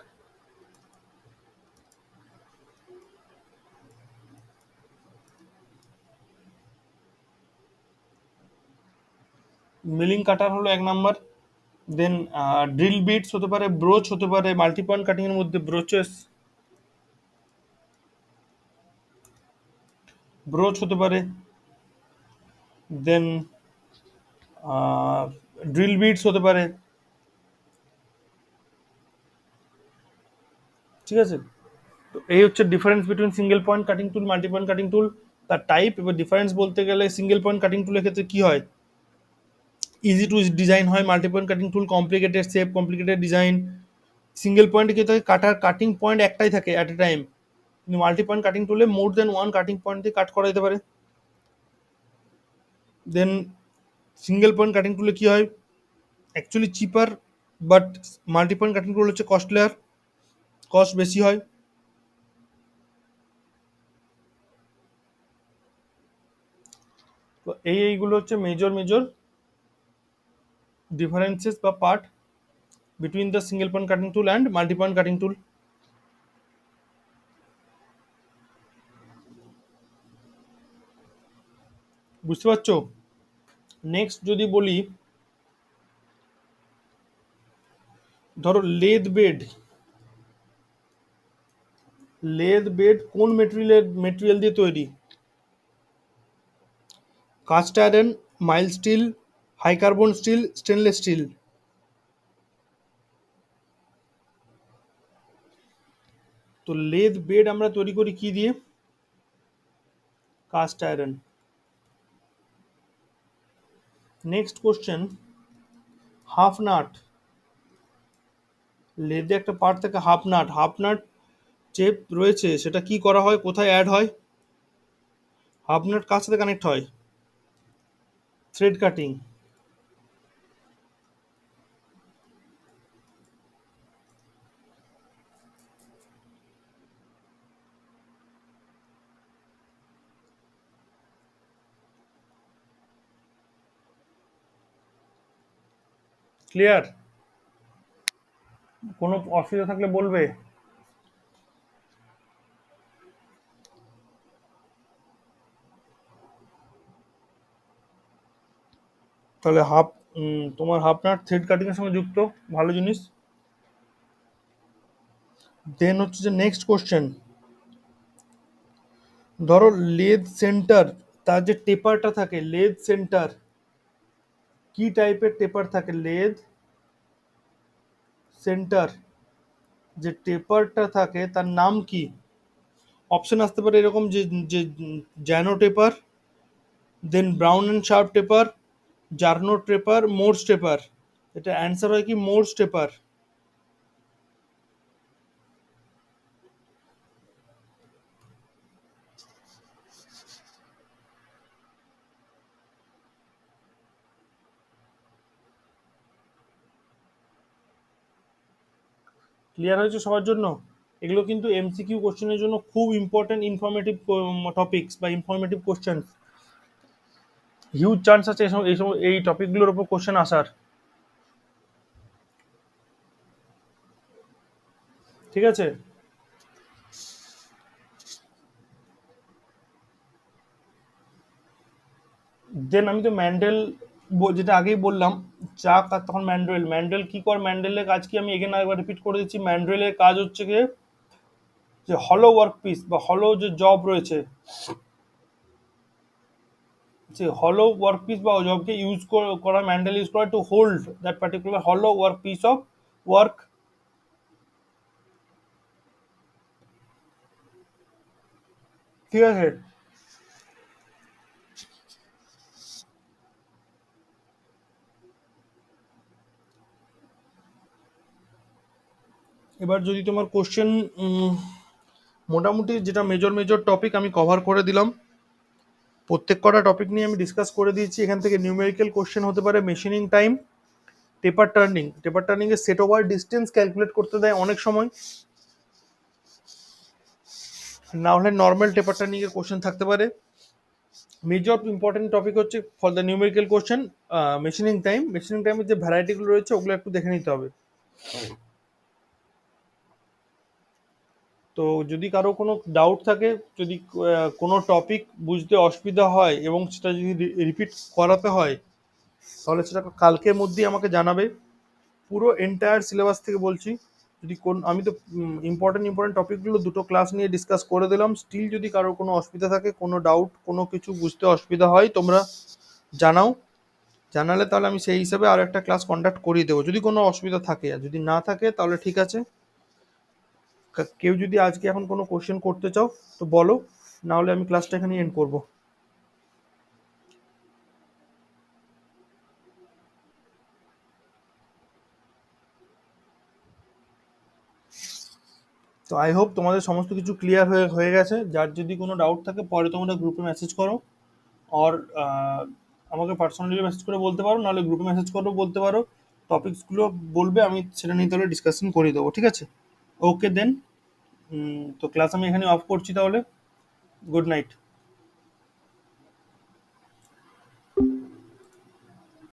মিলিং কাটার হলো এক নাম্বার। দেন ড্রিল বিটস হতে পারে, ব্রোচ হতে পারে, মাল্টি পয়েন্ট কাটিং এর মধ্যে ব্রোচেস, ব্রোচ হতে পারে। দেন ড্রিল বিটস হতে পারে। ঠিক আছে? তো এই হচ্ছে difference between single point cutting tool, multi point cutting tool, তার টাইপ। এবার ডিফারেন্স বলতে গেলে সিঙ্গেল পয়েন্ট কাটিং টুলের ক্ষেত্রে কি হয়? ইজি টু ডিজাইন হয়। Multi point cutting tool complicated shape, complicated design. Single পয়েন্টে কি থাকে? কাটিং পয়েন্ট একটাই থাকে অ্যাট এ টাইম, কিন্তু মাল্টি পয়েন্ট কাটিং টুলে more than one cutting point দিয়ে কাট করা যেতে পারে। দেন সিঙ্গেল পয়েন্ট কাটিং টুলে কি হয়? Actually cheaper but multi point cutting tool হচ্ছে কস্টলিয়ার, কস্ট বেশি হয়। তো এইগুলো হচ্ছে মেজর মেজর ডিফারেন্সেস বা part between the single point cutting tool and multi point cutting tool. বুঝতে পারছো? নেক্সট যদি বলি, ধরো লেদ বেড কোন মেটেরিয়াল দিয়ে তৈরি? Cast iron, mild steel, high carbon steel, stainless steel. তো লেদ বেড আমরা তৈরি করি কি দিয়ে? Cast iron. Next question, half nut. লেদে একটা পার্ট থাকে হাফ নাট যে রয়েছে সেটা কি করা হয়, কোথায় অ্যাড হয়? হাফ নাট কার সাথে কানেক্ট হয়? Thread cutting. ক্লিয়ার? কোনো অসুবিধা থাকলে বলবে। তাহলে তোমার হাফ নাট থ্রেড কাটিং এর সঙ্গে যুক্ত, ভালো জিনিস। দেন হচ্ছে যে নেক্সট কোশ্চেন, ধরো লেদ সেন্টার, তার যে টেপারটা থাকে লেদ সেন্টার, কি টাইপের টেপার থাকে? লেদ সেন্টার যে টেপারটা থাকে তার নাম কি? অপশন আসতে পারে এরকম যে যে Jarno taper, then Brown and Sharpe taper, Jarno taper, Morse taper. এটা অ্যান্সার হয় কি মোর্স টেপার। ক্লিয়ার হয়েছে সবার জন্য? এগুলো কিন্তু এমসিকিউ কোশ্চেনের জন্য খুব ইম্পর্টেন্ট ইনফরমেটিভ টপিকস বা ইনফরমেটিভ কোশ্চেন। হিউজ চান্স আছে এই টপিকগুলোর উপর কোশ্চেন আসার। ঠিক আছে? দেন আমি তো ম্যান্ডেল যেটা আগেই বললাম, চাক আর তখন ম্যান্ডেল কি কর, ম্যান্ডেলের কাজ কি আমি এগেন আরেকবার রিপিট করে দিচ্ছি। ম্যান্ডেলের কাজ হচ্ছে গিয়ে যে হলো ওয়ার্ক পিস বা হলো যে জব রয়েছে, যে হলো ওয়ার্ক পিস বা জবকে ইউজ করা, ম্যান্ডেল ইউজ করা টু হোল্ড দ্যাট পার্টিকুলার হলো ওয়ার্ক পিস অফ ওয়ার্ক। ঠিক আছে? এবার যদি তোমার কোশ্চেন, মোটামুটি যেটা মেজর মেজর টপিক আমি কভার করে দিলাম, প্রত্যেক কটা টপিক নিয়ে আমি ডিসকাস করে দিয়েছি। এখান থেকে নিউমেরিক্যাল কোশ্চেন হতে পারে মেশিনিং টাইম, টেপার টার্নিং এর সেট ওভার ডিস্টেন্স ক্যালকুলেট করতে দেয় অনেক সময়, না হলে নর্মাল টেপার টার্নিং এর কোশ্চেন থাকতে পারে। মেজর ইম্পর্টেন্ট টপিক হচ্ছে for the numerical question machining টাইমের যে ভ্যারাইটিগুলো রয়েছে ওগুলো একটু দেখে নিতে হবে। তো যদি কারো কোনো ডাউট থাকে, যদি কোনো টপিক বুঝতে অসুবিধা হয় এবং সেটা যদি রিপিট করাতে হয়, তাহলে সেটা কালকের মধ্যেই আমাকে জানাবে। পুরো এন্টায়ার সিলেবাস থেকে বলছি। যদি আমি তো ইম্পর্টেন্ট ইম্পর্টেন্ট টপিকগুলো দুটো ক্লাস নিয়ে ডিসকাস করে দিলাম। স্টিল যদি কারো কোনো অসুবিধা থাকে, কোনো ডাউট, কোনো কিছু বুঝতে অসুবিধা হয়, তোমরা জানাও। জানালে তাহলে আমি সেই হিসাবে আর একটা ক্লাস কন্ডাক্ট করিয়ে দেবো যদি কোনো অসুবিধা থাকে। আর যদি না থাকে তাহলে ঠিক আছে। কেউ যদি আজকে এখন কোনো কোশ্চেন করতে চাও তো বলো, না হলে আমি ক্লাসটা এখানে এন্ড করব। তো আই হোপ তোমাদের সমস্ত কিছু ক্লিয়ার হয়ে হয়ে গেছে। যার যদি কোনো ডাউট থাকে পরে তোমরা গ্রুপে মেসেজ করো, আর আমাকে পার্সোনালি মেসেজ করে বলতে পারো, নাহলে গ্রুপে মেসেজ করেও বলতে পারো। টপিকসগুলো বলবে, আমি সেটা নিয়ে তাহলে ডিসকাশন করে দেবো, ঠিক আছে? ওকে দেন। তো ক্লাস আমি এখানে অফ করছি তাহলে। Good night.